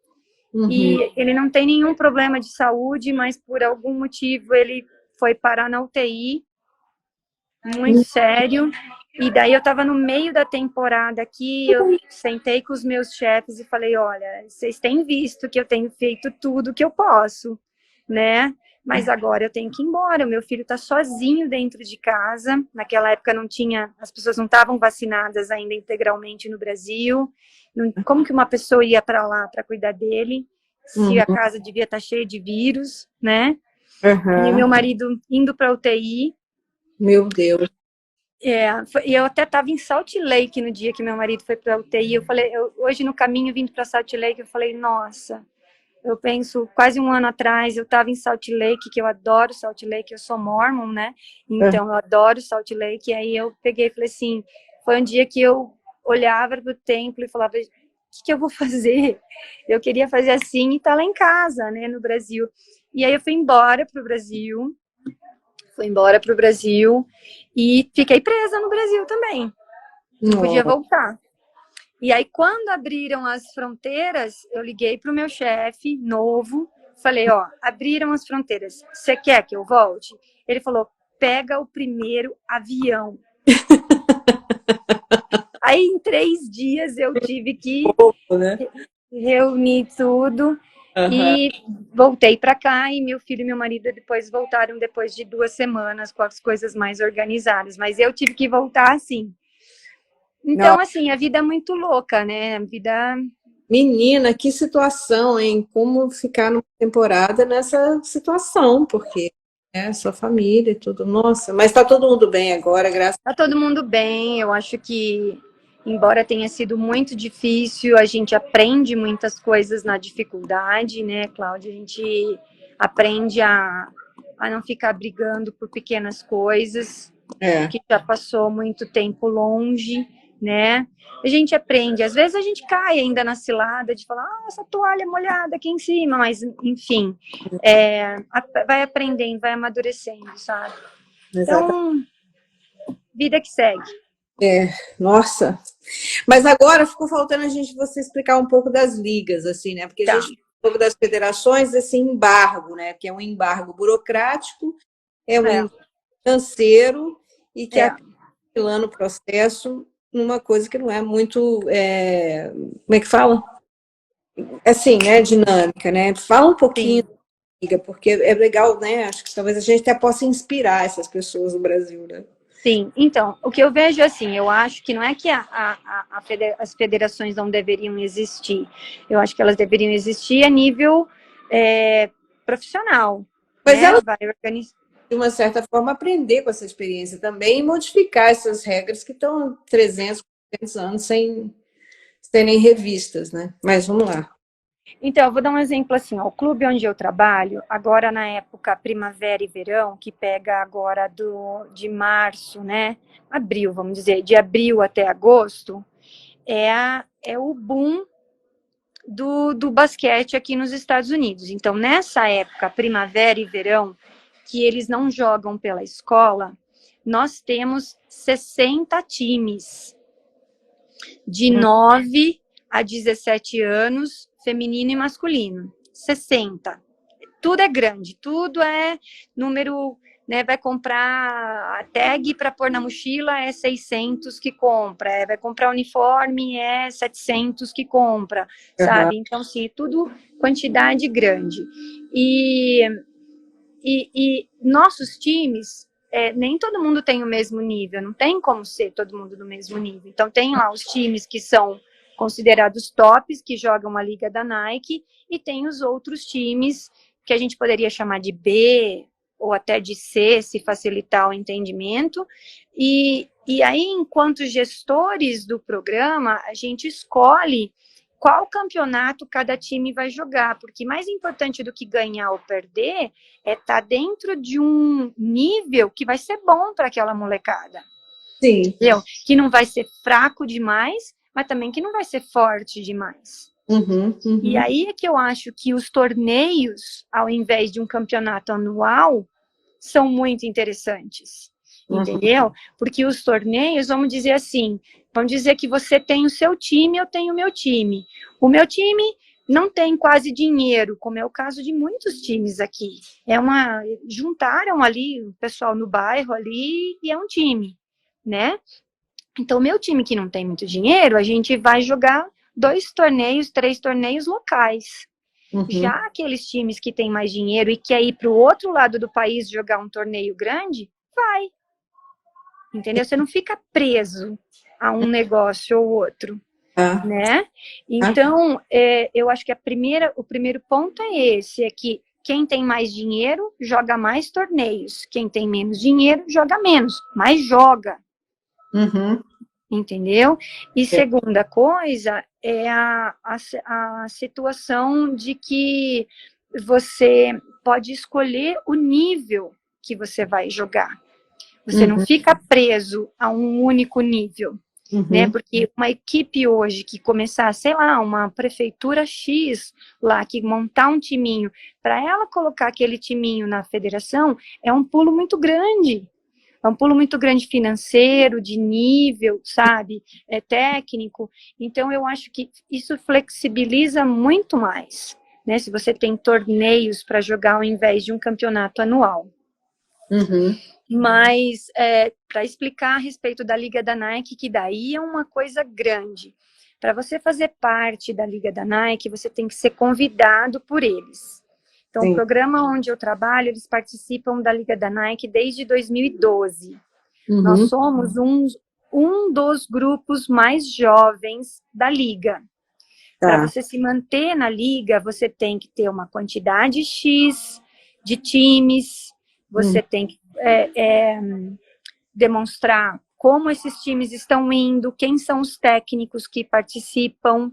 E ele não tem nenhum problema de saúde, mas por algum motivo ele foi parar na UTI, muito sério. E daí eu estava no meio da temporada aqui, eu sentei com os meus chefes e falei: olha, vocês têm visto que eu tenho feito tudo que eu posso, né? Mas agora eu tenho que ir embora. O meu filho está sozinho dentro de casa. Naquela época as pessoas não estavam vacinadas ainda integralmente no Brasil. Como que uma pessoa ia para lá para cuidar dele, se a casa devia estar cheia de vírus, né? E o meu marido indo para UTI. Meu Deus. E eu até estava em Salt Lake no dia que meu marido foi para UTI. Eu falei, hoje no caminho vindo para Salt Lake, eu falei: nossa, eu penso, quase um ano atrás, eu estava em Salt Lake, que eu adoro Salt Lake, eu sou mormon, né? Então, eu adoro Salt Lake. E aí eu peguei e falei assim, foi um dia que eu olhava para o templo e falava: o que eu vou fazer? Eu queria fazer assim e estar lá em casa, né, no Brasil. E aí eu fui embora para o Brasil, e fiquei presa no Brasil também. Não podia voltar. E aí, quando abriram as fronteiras, eu liguei para o meu chefe novo, falei: ó, abriram as fronteiras, você quer que eu volte? Ele falou: pega o primeiro avião. Aí, em 3 dias, eu tive que reunir tudo. Aham. E voltei para cá e meu filho e meu marido depois voltaram depois de 2 semanas com as coisas mais organizadas. Mas eu tive que voltar assim. Não, Então, assim, a vida é muito louca, né? A vida. menina, que situação, hein? Como ficar numa temporada nessa situação, porque é sua família e tudo. Nossa, mas tá todo mundo bem agora, graças Tá todo mundo bem. Eu acho que, embora tenha sido muito difícil, a gente aprende muitas coisas na dificuldade, né, Cláudia? A gente aprende a não ficar brigando por pequenas coisas, é, que já passou muito tempo longe, né? A gente aprende. Às vezes a gente cai ainda na cilada de falar, ah, essa toalha molhada aqui em cima, mas, enfim, vai aprendendo, vai amadurecendo, sabe? exatamente. Então, vida que segue. É, nossa. Mas agora ficou faltando a gente você explicar um pouco das ligas, assim, né? Porque a Tá. gente falou um pouco das federações, esse embargo, né? Que é um embargo burocrático, é um É, embargo financeiro e que é. acaba lá no processo uma coisa que não é muito, como é que fala? Assim, né? Dinâmica, né? Fala um pouquinho, Sim, amiga, porque é legal, né? Acho que talvez a gente até possa inspirar essas pessoas no Brasil, né? sim. Então, o que eu vejo assim, eu acho que não é que as federações não deveriam existir. Eu acho que elas deveriam existir a nível profissional, Mas né? ela Vai organizar. de uma certa forma, aprender com essa experiência também e modificar essas regras que estão 300, 400 anos sem serem revistas, né? Mas vamos lá. Então, eu vou dar um exemplo assim, ó, o clube onde eu trabalho, agora na época primavera e verão, que pega agora de março, né? Abril, vamos dizer, de abril até agosto, é o boom do basquete aqui nos Estados Unidos. Então, nessa época, primavera e verão, que eles não jogam pela escola, nós temos 60 times de 9 a 17 anos, feminino e masculino. 60. Tudo é grande, tudo é número, né? Vai comprar a tag para pôr na mochila é 600 que compra, vai comprar uniforme é 700 que compra, Uhum. sabe? Então, sim, tudo quantidade grande. E, e nossos times, nem todo mundo tem o mesmo nível, não tem como ser todo mundo do mesmo nível. Então, tem lá os times que são considerados tops, que jogam a liga da Nike, e tem os outros times que a gente poderia chamar de B ou até de C, se facilitar o entendimento. E aí, enquanto gestores do programa, a gente escolhe qual campeonato cada time vai jogar, porque mais importante do que ganhar ou perder é estar dentro de um nível que vai ser bom para aquela molecada, Sim. entendeu? Que não vai ser fraco demais, mas também que não vai ser forte demais. Uhum, E uhum, aí é que eu acho que os torneios, ao invés de um campeonato anual, são muito interessantes, uhum. entendeu? Porque os torneios, vamos dizer assim, vamos dizer que você tem o seu time, eu tenho o meu time. O meu time não tem quase dinheiro, como é o caso de muitos times aqui. Juntaram ali o pessoal no bairro ali e é um time, né? Então, meu time que não tem muito dinheiro, a gente vai jogar 2 torneios, 3 torneios locais. Já Uhum. aqueles times que têm mais dinheiro e quer ir para o outro lado do país jogar um torneio grande, vai, entendeu? Você não fica preso a um negócio ou outro, Tá, né? tá. Então, eu acho que o primeiro ponto é esse, é que quem tem mais dinheiro joga mais torneios, quem tem menos dinheiro joga menos, mas joga, Uhum. entendeu? E É. segunda coisa é a situação de que você pode escolher o nível que você vai jogar. Você não Uhum, fica preso a um único nível, né? uhum. Porque uma equipe hoje que começar, sei lá, uma prefeitura X lá, que montar um timinho, para ela colocar aquele timinho na federação, é um pulo muito grande. É um pulo muito grande financeiro, de nível, sabe? É técnico. Então, eu acho que isso flexibiliza muito mais, né? Se você tem torneios para jogar ao invés de um campeonato anual. Uhum. Mas, para explicar a respeito da Liga da Nike, que daí é uma coisa grande. Para você fazer parte da Liga da Nike, você tem que ser convidado por eles. Então, Sim. o programa onde eu trabalho, eles participam da Liga da Nike desde 2012. Nós somos um dos grupos mais jovens da Liga. Para você se manter na Liga, você tem que ter uma quantidade X de times, você tem que demonstrar como esses times estão indo, quem são os técnicos que participam.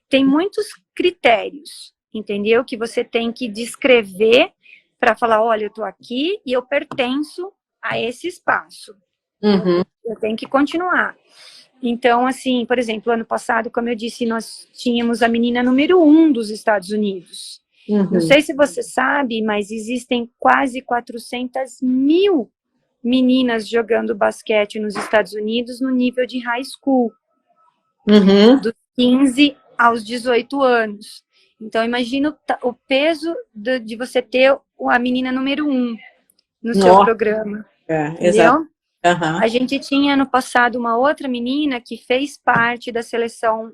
Tem muitos critérios, entendeu? Que você tem que descrever para falar, olha, eu estou aqui e eu pertenço a esse espaço. Eu tenho que continuar. Então, assim, por exemplo, ano passado, como eu disse, nós tínhamos a menina número 1 dos Estados Unidos. Não sei se você sabe, mas existem quase 400 mil meninas jogando basquete nos Estados Unidos no nível de high school, dos 15 aos 18 anos. Então, imagina o peso de você ter a menina número 1 no seu programa. Entendeu? A gente tinha no passado uma outra menina que fez parte da seleção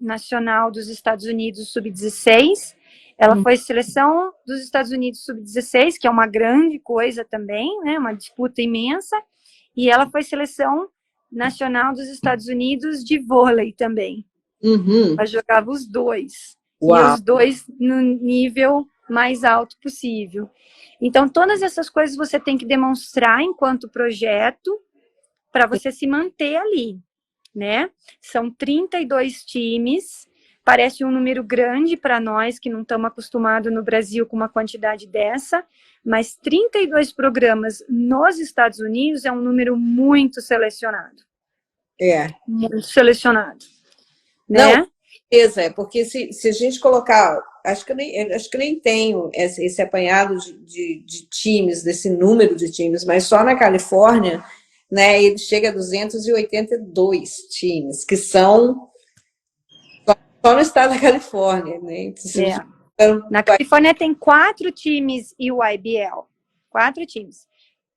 nacional dos Estados Unidos sub-16. Ela foi seleção dos Estados Unidos sub-16, que é uma grande coisa também, né? Uma disputa imensa. E ela foi seleção nacional dos Estados Unidos de vôlei também. Ela jogava os dois. Uau. E os dois no nível mais alto possível. Então, todas essas coisas você tem que demonstrar enquanto projeto para você se manter ali, né? São 32 times, parece um número grande para nós que não estamos acostumados no Brasil com uma quantidade dessa, mas 32 programas nos Estados Unidos é um número muito selecionado. Muito selecionado. Né? Não, beleza, porque se a gente colocar, acho que eu nem tenho esse apanhado de times, desse número de times, mas só na Califórnia, né, ele chega a 282 times, que são só no estado da Califórnia, né? Na Califórnia tem 4 times UIBL, 4 times.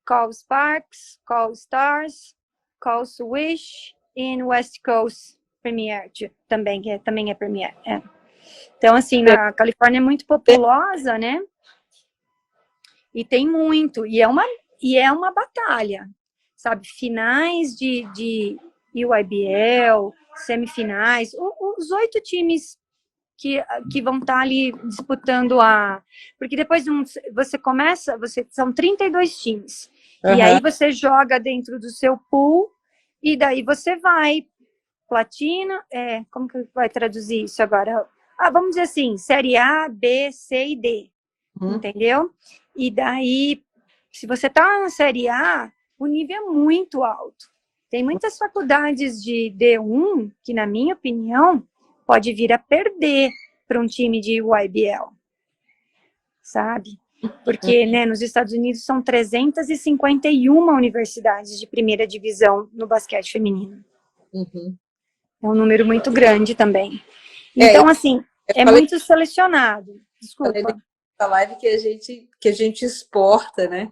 Call Sparks, Call Stars, Call Swish e West Coast Premier também é Premier. Então, assim, na Califórnia é muito populosa, né? E tem muito, e é uma batalha, sabe? Finais de UIBL, semifinais, os 8 times que vão estar ali disputando porque depois você começa, são 32 times, e aí você joga dentro do seu pool, e daí você vai platina, como que vai traduzir isso agora? Vamos dizer assim, série A, B, C e D, entendeu? E daí, se você tá na série A, o nível é muito alto. Tem muitas faculdades de D1 que, na minha opinião, pode vir a perder para um time de UIBL, sabe? Porque, né, nos Estados Unidos são 351 universidades de primeira divisão no basquete feminino. É um número muito grande também. Então, assim, muito selecionado. Desculpa. A live que a gente exporta, né?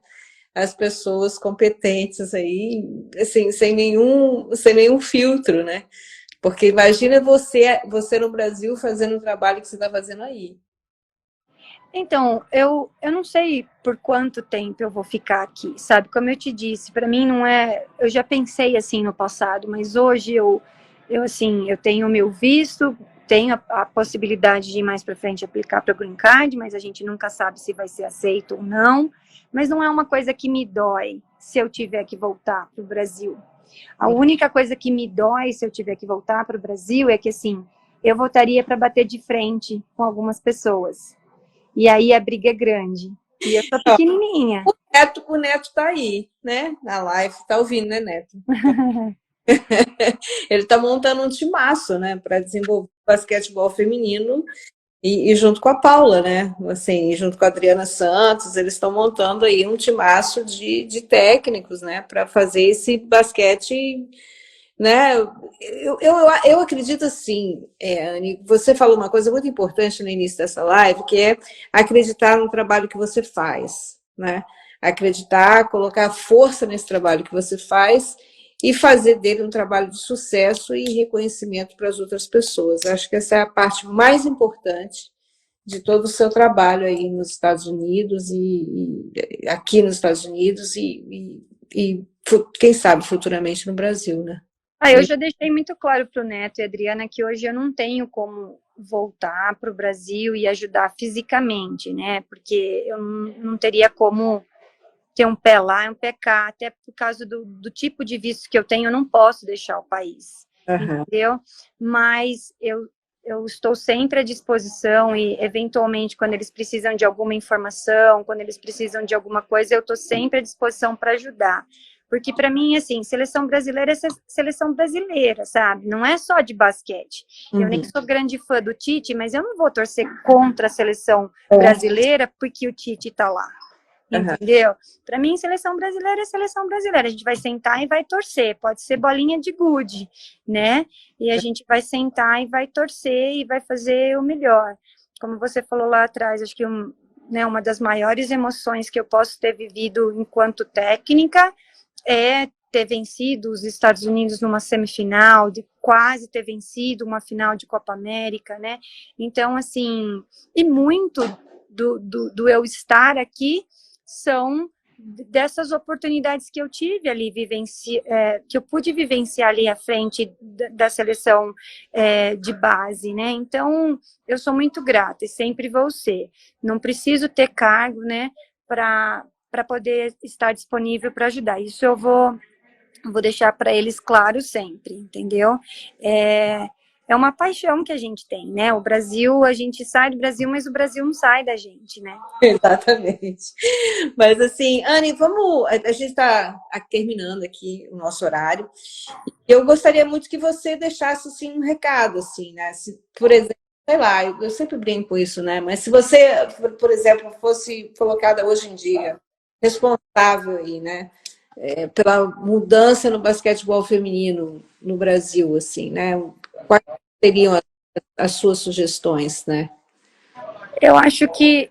As pessoas competentes aí, assim, sem nenhum filtro, né? Porque imagina você no Brasil fazendo o trabalho que você está fazendo aí. Então, eu não sei por quanto tempo eu vou ficar aqui, sabe? Como eu te disse, para mim não é... Eu já pensei assim no passado, mas hoje eu tenho o meu visto, tenho a possibilidade de ir mais para frente aplicar para o Green Card, mas a gente nunca sabe se vai ser aceito ou não. Mas não é uma coisa que me dói se eu tiver que voltar para o Brasil. A única coisa que me dói se eu tiver que voltar para o Brasil é que, assim, eu voltaria para bater de frente com algumas pessoas. E aí a briga é grande. E eu sou pequenininha. O Neto tá aí, né? Na live. Tá ouvindo, né, Neto? Ele tá montando um timaço, né? Para desenvolver o basquetebol feminino. E junto com a Paula, né? Assim, junto com a Adriana Santos, eles estão montando aí um timaço de técnicos, né? Para fazer esse basquete, né? Eu acredito assim, Anne, você falou uma coisa muito importante no início dessa live, que é acreditar no trabalho que você faz, né? Acreditar, colocar força nesse trabalho que você faz e fazer dele um trabalho de sucesso e reconhecimento para as outras pessoas. Acho que essa é a parte mais importante de todo o seu trabalho aí nos Estados Unidos e aqui nos Estados Unidos e quem sabe futuramente no Brasil, né? Eu já deixei muito claro para o Neto e a Adriana que hoje eu não tenho como voltar para o Brasil e ajudar fisicamente, né? Porque eu não teria como ter um pé lá e um pé cá, até por causa do tipo de visto que eu tenho, eu não posso deixar o país, entendeu? Mas eu estou sempre à disposição e, eventualmente, quando eles precisam de alguma informação, quando eles precisam de alguma coisa, eu estou sempre à disposição para ajudar. Porque, para mim, assim, seleção brasileira é seleção brasileira, sabe? Não é só de basquete. Eu nem sou grande fã do Tite, mas eu não vou torcer contra a seleção brasileira porque o Tite está lá. Entendeu? Para mim, seleção brasileira é seleção brasileira. A gente vai sentar e vai torcer. Pode ser bolinha de gude, né? E a gente vai sentar e vai torcer e vai fazer o melhor. Como você falou lá atrás, acho que uma das maiores emoções que eu posso ter vivido enquanto técnica é ter vencido os Estados Unidos numa semifinal, de quase ter vencido uma final de Copa América, né? Então, assim, e muito do eu estar aqui são dessas oportunidades que eu tive ali, que eu pude vivenciar ali à frente da seleção de base, né? Então, eu sou muito grata e sempre vou ser. Não preciso ter cargo, né, para poder estar disponível para ajudar. Isso eu vou deixar para eles claro sempre, entendeu? É uma paixão que a gente tem, né? O Brasil, a gente sai do Brasil, mas o Brasil não sai da gente, né? Exatamente. Mas assim, Anne, a gente está terminando aqui o nosso horário. Eu gostaria muito que você deixasse assim, um recado, assim, né? Se, por exemplo, sei lá, eu sempre brinco com isso, né? Mas se você, por exemplo, fosse colocada hoje em dia responsável aí, né? Pela mudança no basquetebol feminino no Brasil, assim, né? Quais seriam as suas sugestões, né? Eu acho que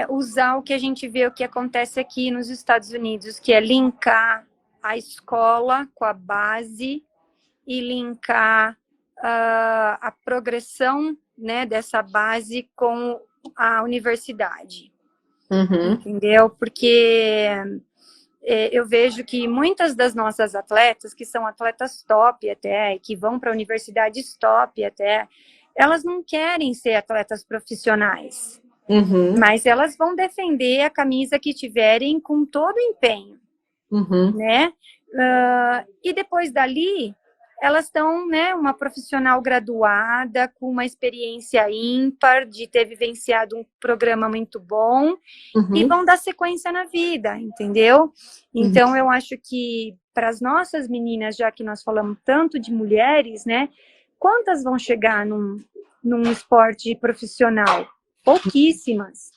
usar o que a gente vê, o que acontece aqui nos Estados Unidos, que é linkar a escola com a base e linkar a progressão, né, dessa base com a universidade. Entendeu? Porque eu vejo que muitas das nossas atletas, que são atletas top até, que vão para universidades top até, elas não querem ser atletas profissionais, mas elas vão defender a camisa que tiverem com todo o empenho, né? E depois dali, elas estão, né, uma profissional graduada, com uma experiência ímpar, de ter vivenciado um programa muito bom, e vão dar sequência na vida, entendeu? Então, eu acho que para as nossas meninas, já que nós falamos tanto de mulheres, né, quantas vão chegar num esporte profissional? Pouquíssimas.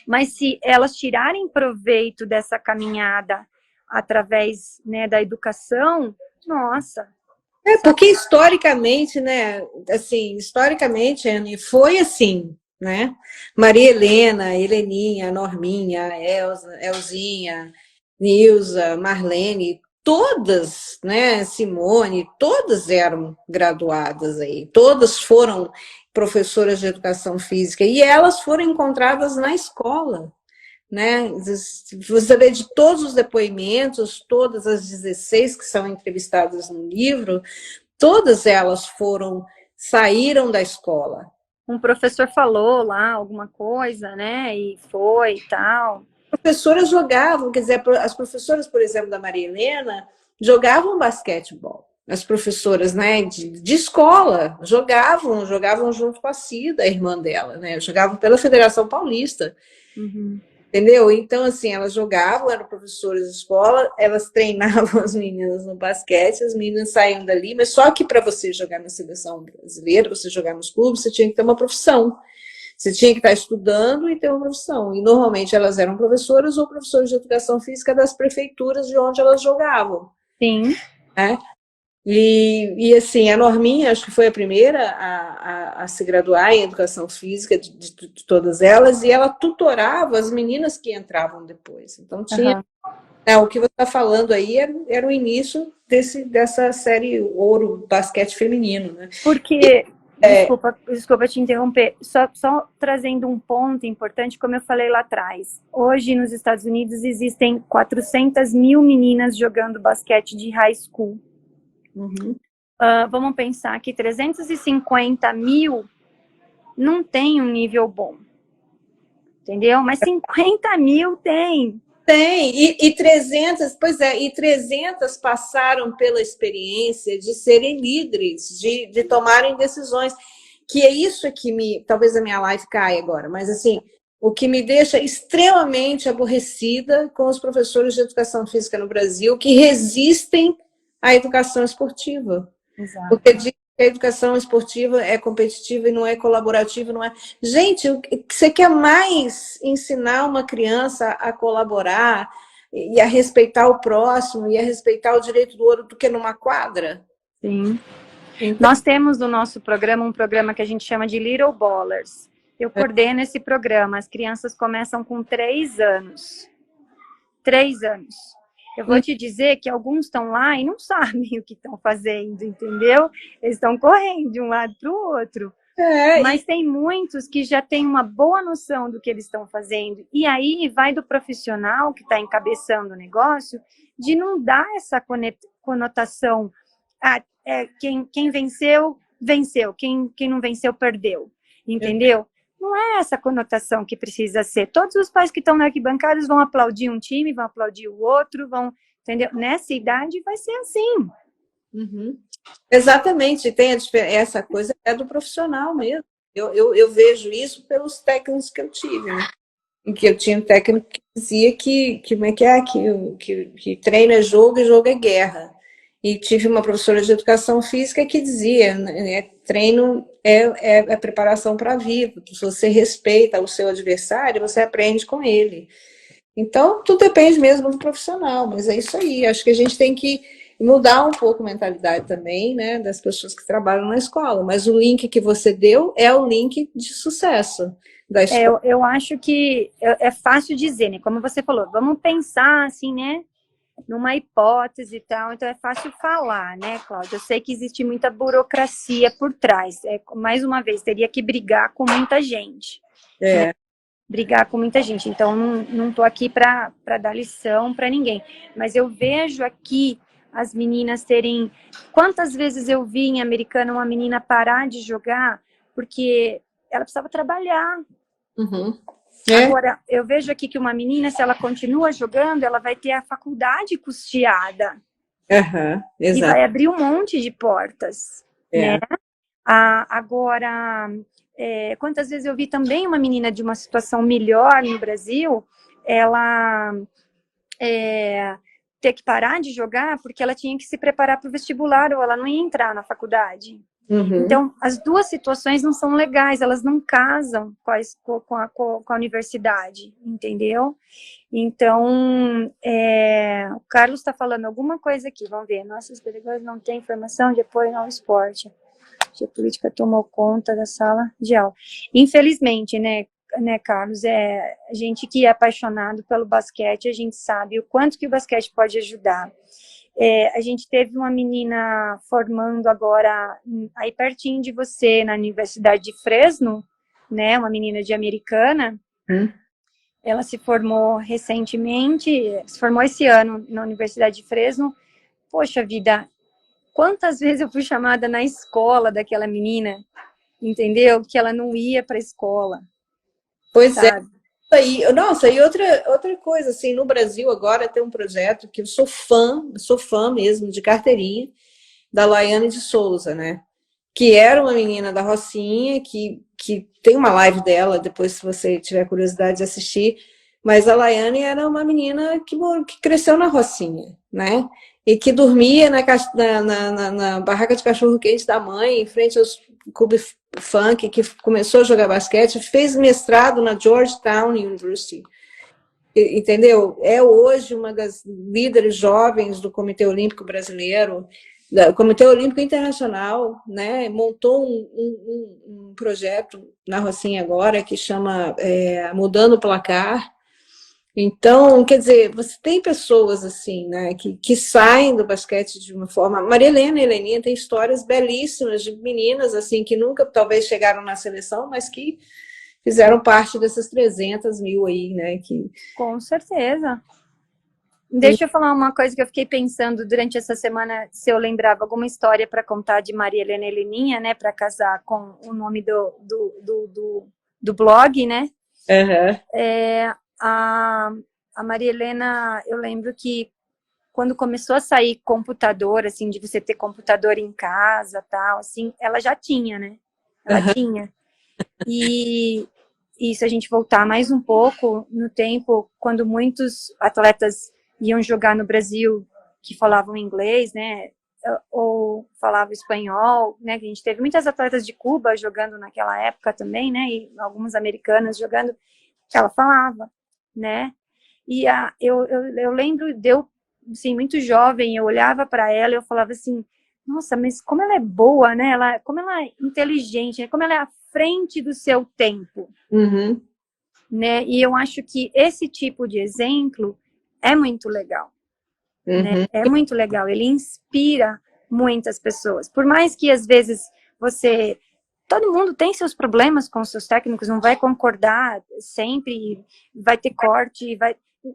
Mas se elas tirarem proveito dessa caminhada através, né, da educação, nossa. Porque historicamente, né, assim, historicamente, Anne, foi assim, né? Maria Helena, Heleninha, Norminha, Elza, Elzinha, Nilza, Marlene, todas, né, Simone, todas eram graduadas aí, todas foram professoras de educação física e elas foram encontradas na escola, né? Você vê de todos os depoimentos, todas as 16 que são entrevistadas no livro, todas elas saíram da escola. Um professor falou lá alguma coisa, né? E foi e tal. As professoras jogavam, quer dizer, as professoras, por exemplo, da Maria Helena, jogavam basquetebol. As professoras, né, de escola jogavam junto com a Cida, a irmã dela, né? Jogavam pela Federação Paulista. Entendeu? Então, assim, elas jogavam, eram professoras de escola, elas treinavam as meninas no basquete, as meninas saíam dali, mas só que para você jogar na seleção brasileira, você jogar nos clubes, você tinha que ter uma profissão. Você tinha que estar estudando e ter uma profissão. E normalmente elas eram professoras ou professores de educação física das prefeituras de onde elas jogavam. Sim. Né? E assim, a Norminha, acho que foi a primeira a se graduar em educação física de todas elas, e ela tutorava as meninas que entravam depois. Então, tinha O que você está falando aí era o início dessa série Ouro Basquete Feminino, né? Porque, desculpa te interromper, só trazendo um ponto importante, como eu falei lá atrás. Hoje, nos Estados Unidos, existem 400 mil meninas jogando basquete de high school. Uhum. Vamos pensar que 350 mil não tem um nível bom, entendeu? Mas 50 mil tem. Tem, e 300, pois é, e 300 passaram pela experiência de serem líderes, de tomarem decisões, que é isso que talvez a minha live caia agora, mas assim, o que me deixa extremamente aborrecida com os professores de educação física no Brasil que resistem à educação esportiva. Exato. Porque diz que a educação esportiva é competitiva e não é colaborativa, não é. Gente, você quer mais ensinar uma criança a colaborar e a respeitar o próximo e a respeitar o direito do outro do que numa quadra? Sim. Então, Nós temos no nosso programa um programa que a gente chama de Little Ballers. Eu coordeno esse programa. As crianças começam com 3 anos. 3 anos. Eu vou te dizer que alguns estão lá e não sabem o que estão fazendo, entendeu? Eles estão correndo de um lado para o outro. Mas tem muitos que já têm uma boa noção do que eles estão fazendo. E aí vai do profissional que está encabeçando o negócio de não dar essa conotação. Quem venceu, venceu. Quem não venceu, perdeu. Entendeu? Não é essa conotação que precisa ser. Todos os pais que estão na arquibancada vão aplaudir um time, vão aplaudir o outro, entendeu? Nessa idade vai ser assim. Uhum. Exatamente, tem essa coisa é do profissional mesmo. Eu vejo isso pelos técnicos que eu tive, né? Em que eu tinha um técnico que dizia como é que é, que treino é jogo e jogo é guerra. E tive uma professora de educação física que dizia, né, treino é preparação para a vida. Se você respeita o seu adversário, você aprende com ele. Então, tudo depende mesmo do profissional, mas é isso aí. Acho que a gente tem que mudar um pouco a mentalidade também, né, das pessoas que trabalham na escola. Mas o link que você deu é o link de sucesso da escola. Eu acho que é fácil dizer, né? Como você falou, vamos pensar assim, né? Numa hipótese e tal, então é fácil falar, né, Cláudia? Eu sei que existe muita burocracia por trás. Mais uma vez, teria que brigar com muita gente. Né? Brigar com muita gente. Então, não estou aqui para dar lição para ninguém. Mas eu vejo aqui as meninas terem... Quantas vezes eu vi em Americana uma menina parar de jogar porque ela precisava trabalhar. Uhum. Agora, eu vejo aqui que uma menina, se ela continua jogando, ela vai ter a faculdade custeada. E vai abrir um monte de portas. Né? Agora, quantas vezes eu vi também uma menina de uma situação melhor no Brasil, ela ter que parar de jogar porque ela tinha que se preparar para o vestibular ou ela não ia entrar na faculdade. Uhum. Então, as duas situações não são legais, elas não casam com a universidade, entendeu? Então, o Carlos está falando alguma coisa aqui, vamos ver. Nossas pedagogas não têm informação de apoio ao esporte. A política tomou conta da sala de aula. Infelizmente, né, Carlos, a gente que é apaixonado pelo basquete, a gente sabe o quanto que o basquete pode ajudar. A gente teve uma menina formando agora aí pertinho de você, na Universidade de Fresno, né, uma menina de Americana. Ela se formou recentemente, se formou esse ano na Universidade de Fresno. Poxa vida, quantas vezes eu fui chamada na escola daquela menina, entendeu? Que ela não ia para a escola. Pois sabe? Nossa, e outra coisa, assim, no Brasil agora tem um projeto que eu sou fã mesmo, de carteirinha, da Laiane de Souza, né? Que era uma menina da Rocinha, que tem uma live dela, depois se você tiver curiosidade de assistir, mas a Laiane era uma menina que cresceu na Rocinha, né? E que dormia na barraca de cachorro-quente da mãe, em frente aos clubes funk, que começou a jogar basquete, fez mestrado na Georgetown University, entendeu? É hoje uma das líderes jovens do Comitê Olímpico Brasileiro, do Comitê Olímpico Internacional, né? Montou um projeto na Rocinha agora que chama Mudando o Placar, Então, quer dizer, você tem pessoas assim, né, que saem do basquete de uma forma. Maria Helena e Heleninha têm histórias belíssimas de meninas assim que nunca talvez chegaram na seleção, mas que fizeram parte dessas 300 mil aí, né? Com certeza. Deixa eu falar uma coisa que eu fiquei pensando durante essa semana, se eu lembrava alguma história para contar de Maria Helena e Heleninha, né, para casar com o nome do blog, né? Uhum. A Maria Helena, eu lembro que quando começou a sair computador, assim, de você ter computador em casa, tal, assim, ela já tinha, né? Ela tinha. E se a gente voltar mais um pouco no tempo, quando muitos atletas iam jogar no Brasil que falavam inglês, né, ou falavam espanhol, né, que a gente teve muitas atletas de Cuba jogando naquela época também, né, e algumas americanas jogando, ela falava, né, e eu lembro de eu, assim, muito jovem, eu olhava para ela e eu falava assim, nossa, mas como ela é boa, né, como ela é inteligente, né? Como ela é à frente do seu tempo, Uhum. né, e eu acho que esse tipo de exemplo é muito legal, né, Uhum. é muito legal, ele inspira muitas pessoas, por mais que às vezes todo mundo tem seus problemas com seus técnicos, não vai concordar sempre, vai ter corte,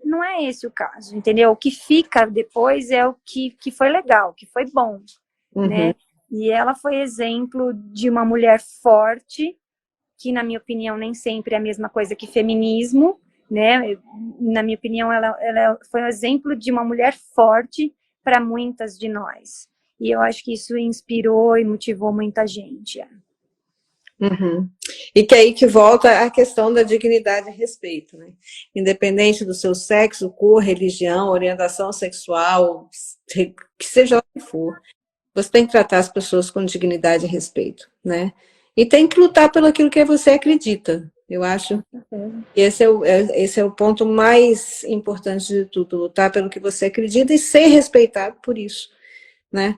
não é esse o caso, entendeu? O que fica depois é o que foi legal, que foi bom, Uhum. né? E ela foi exemplo de uma mulher forte, que na minha opinião nem sempre é a mesma coisa que feminismo, né? Na minha opinião, ela foi um exemplo de uma mulher forte para muitas de nós. E eu acho que isso inspirou e motivou muita gente. Uhum. E que aí que volta a questão da dignidade e respeito, né? Independente do seu sexo, cor, religião, orientação sexual, que seja o que for, você tem que tratar as pessoas com dignidade e respeito, né? E tem que lutar pelo aquilo que você acredita. Eu acho que esse é o ponto mais importante de tudo, lutar pelo que você acredita e ser respeitado por isso, né?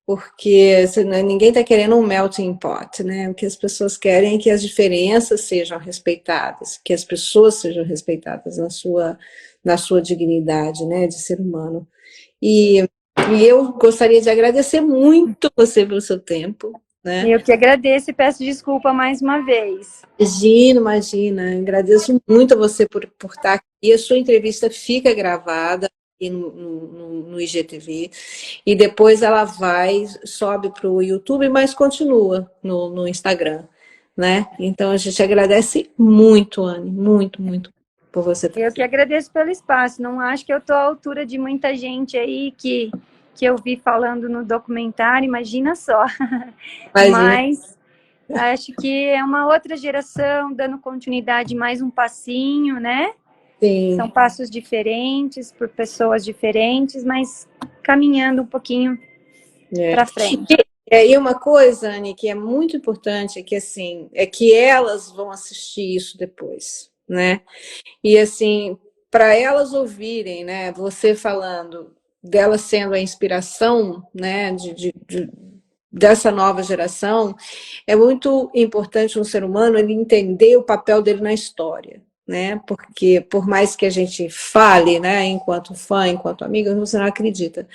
Porque ninguém está querendo um melting pot, né? O que as pessoas querem é que as diferenças sejam respeitadas, que as pessoas sejam respeitadas na sua dignidade, né, de ser humano. E eu gostaria de agradecer muito você pelo seu tempo, né? Eu que agradeço e peço desculpa mais uma vez. Imagina, imagina. Agradeço muito a você por estar aqui. A sua entrevista fica gravada aqui no IGTV e depois ela sobe para o YouTube, mas continua no Instagram, né? Então a gente agradece muito, Anne, muito, muito por você estar Eu que aqui. agradeço pelo espaço. Não acho que eu estou à altura de muita gente aí que eu vi falando no documentário, imagina só. Imagina, Mas acho que é uma outra geração dando continuidade, mais um passinho, né? São sim. passos diferentes, por pessoas diferentes, mas caminhando um pouquinho É. para frente. E uma coisa, Anne, que é muito importante, é que assim, é que elas vão assistir isso depois, né? E assim, para elas ouvirem, né, você falando, dela sendo a inspiração, né, dessa nova geração, é muito importante um ser humano ele entender o papel dele na história, né? Porque por mais que a gente fale, né, enquanto fã, enquanto amiga, você não acredita.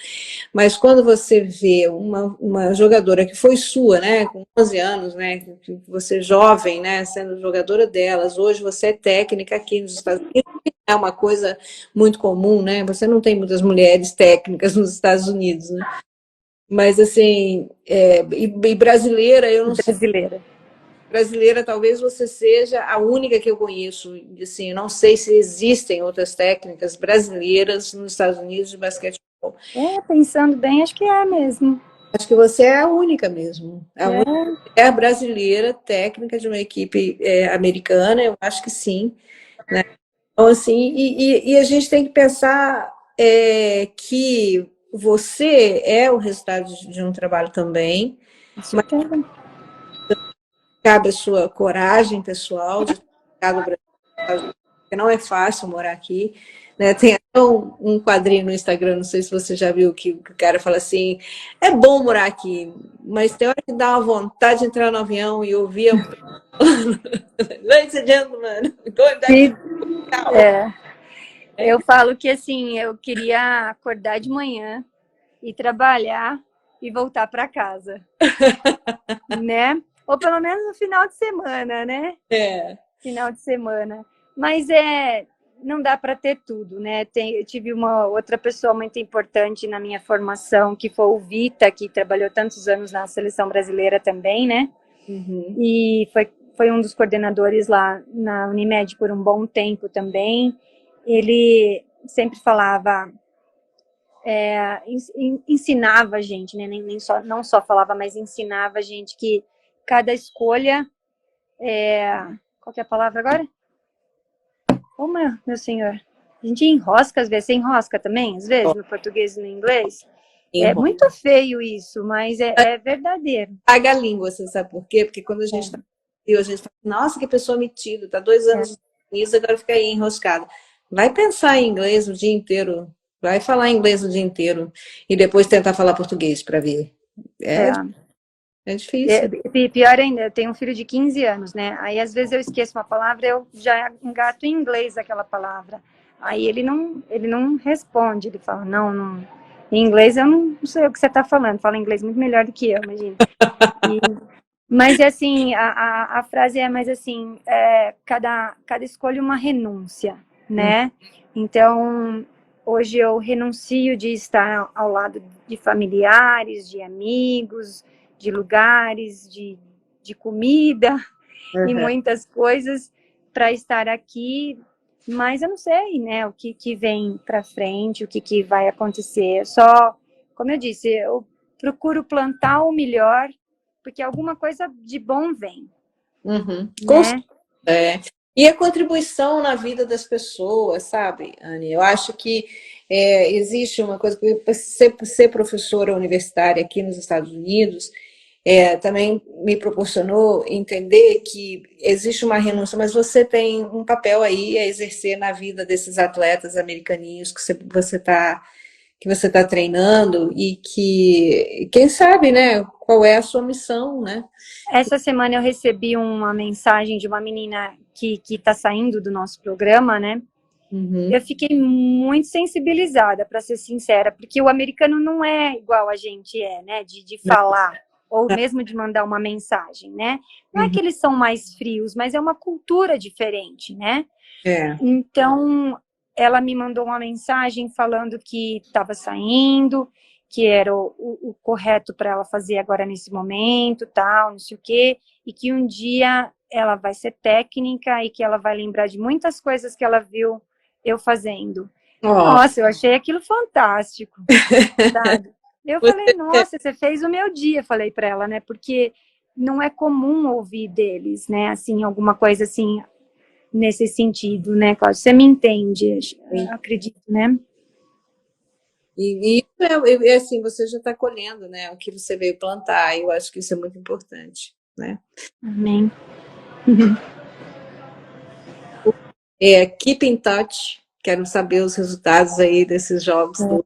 Mas quando você vê uma jogadora que foi sua, né, com 11 anos, né, que você jovem, né, sendo jogadora delas, hoje você é técnica aqui nos Estados Unidos, é uma coisa muito comum, né, você não tem muitas mulheres técnicas nos Estados Unidos, né, mas assim, e brasileira, eu não sei, Brasileira. brasileira talvez você seja a única que eu conheço, assim, eu não sei se existem outras técnicas brasileiras nos Estados Unidos de basquetebol. Pensando bem, acho que é mesmo. Acho que você é a única mesmo. A única É, mulher brasileira técnica de uma equipe americana, eu acho que sim. Né? Então, assim, e a gente tem que pensar que você é o resultado de um trabalho também, com certeza. cabe a sua coragem pessoal de ficar no Brasil, porque não é fácil morar aqui. Né? Tem até um quadrinho no Instagram, não sei se você já viu, que o cara fala assim: é bom morar aqui, mas tem hora que dá uma vontade de entrar no avião e ouvir o Ladies and gentlemen, going back E, to Cal. é, Eu falo que assim, eu queria acordar de manhã e trabalhar e voltar para casa, né? Ou pelo menos no final de semana, né? É. Final de semana. Mas não dá para ter tudo, né? Eu tive uma outra pessoa muito importante na minha formação, que foi o Vita, que trabalhou tantos anos na seleção brasileira também, né? Uhum. E foi um dos coordenadores lá na Unimed por um bom tempo também. Ele sempre falava, ensinava a gente, né? Nem só, não só falava, mas ensinava a gente que cada escolha qual que é a palavra agora? Ô, meu senhor. A gente enrosca às vezes. Você enrosca também, às vezes, no português e no inglês? É Enrola. muito feio isso, mas é verdadeiro. Paga a língua, você sabe por quê? Porque quando a gente está a gente fala, nossa, que pessoa metida, tá 2 anos nisso, agora fica aí enroscada. Vai pensar em inglês o dia inteiro, vai falar inglês o dia inteiro e depois tentar falar português para ver. É, É difícil. pior ainda, eu tenho um filho de 15 anos, né? Aí às vezes eu esqueço uma palavra, eu já engato em inglês aquela palavra. Aí ele não responde, ele fala, não, em inglês eu não sei o que você está falando, fala inglês muito melhor do que eu, imagina. Mas assim, a frase é mais assim, cada escolha uma renúncia, né? Então, hoje eu renuncio de estar ao lado de familiares, de amigos, de lugares, de comida e Uhum. muitas coisas para estar aqui, mas eu não sei, né, o que vem para frente, o que vai acontecer. Só, como eu disse, eu procuro plantar o melhor, porque alguma coisa de bom vem, Uhum. né? É. E a contribuição na vida das pessoas, sabe, Anne? Eu acho que existe uma coisa, que ser professora universitária aqui nos Estados Unidos também me proporcionou entender que existe uma renúncia, mas você tem um papel aí a exercer na vida desses atletas americaninhos que você tá treinando e que, quem sabe, né, qual é a sua missão, né? Essa semana eu recebi uma mensagem de uma menina que está saindo do nosso programa, né? Uhum. Eu fiquei muito sensibilizada, para ser sincera, porque o americano não é igual a gente né? De falar, ou mesmo de mandar uma mensagem, né? Não é Uhum. que eles são mais frios, mas é uma cultura diferente, né? É. Então, ela me mandou uma mensagem falando que estava saindo, que era o correto para ela fazer agora nesse momento, tal, não sei o quê, e que um dia ela vai ser técnica e que ela vai lembrar de muitas coisas que ela viu eu fazendo. Ó, Nossa, eu achei aquilo fantástico, sabe? Eu falei, você, nossa, você fez o meu dia, falei para ela, né? Porque não é comum ouvir deles, né? Assim, alguma coisa assim, nesse sentido, né, Cláudia? Você me entende, acredito, né? e isso assim, você já está colhendo, né, o que você veio plantar, e eu acho que isso é muito importante, né? Amém. Keep in touch, quero saber os resultados aí desses jogos todos.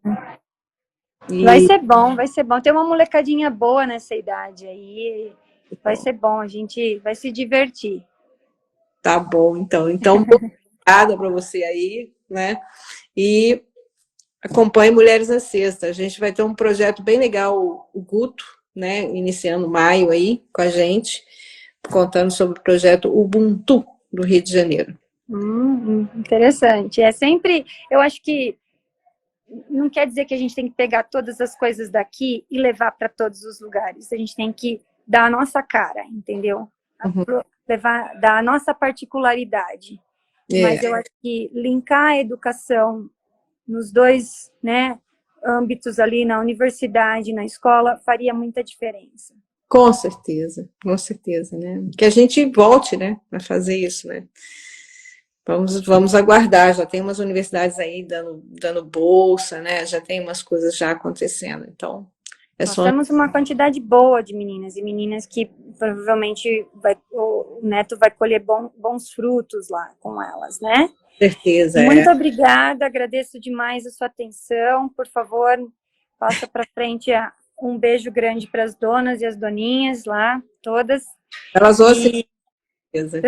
Vai E ser bom, vai ser bom. Tem uma molecadinha boa nessa idade aí. Vai bom, ser bom, a gente vai se divertir. tá bom, então. Então, boa obrigada para você aí, né? E acompanhe Mulheres na Sexta. A gente vai ter um projeto bem legal, o Guto, né? Iniciando maio aí com a gente, contando sobre o projeto Ubuntu do Rio de Janeiro. Interessante. É sempre, eu acho que não quer dizer que a gente tem que pegar todas as coisas daqui e levar para todos os lugares. A gente tem que dar a nossa cara, entendeu? Uhum. Levar, dar a nossa particularidade. Mas É, eu acho que linkar a educação nos dois, né, âmbitos ali, na universidade, na escola, faria muita diferença. com certeza, né? Que a gente volte, né, a fazer isso, né? Vamos aguardar. Já tem umas universidades aí dando bolsa, né? Já tem umas coisas já acontecendo. Então, é Nós só temos uma quantidade boa de meninas, e meninas que provavelmente o Neto vai colher bons frutos lá com elas, né? certeza. Muito obrigada, agradeço demais a sua atenção. Por favor, passa para frente um beijo grande para as donas e as doninhas lá, todas. Elas vão, E certeza.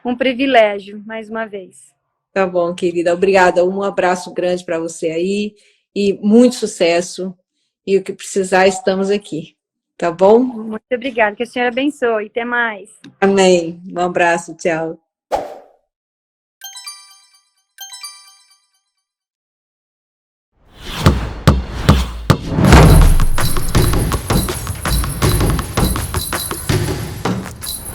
um privilégio, mais uma vez. Tá bom, querida. Obrigada. Um abraço grande para você aí e muito sucesso. E o que precisar, estamos aqui. Tá bom? Muito obrigada, que a senhora abençoe. Até mais. Amém. Um abraço. Tchau.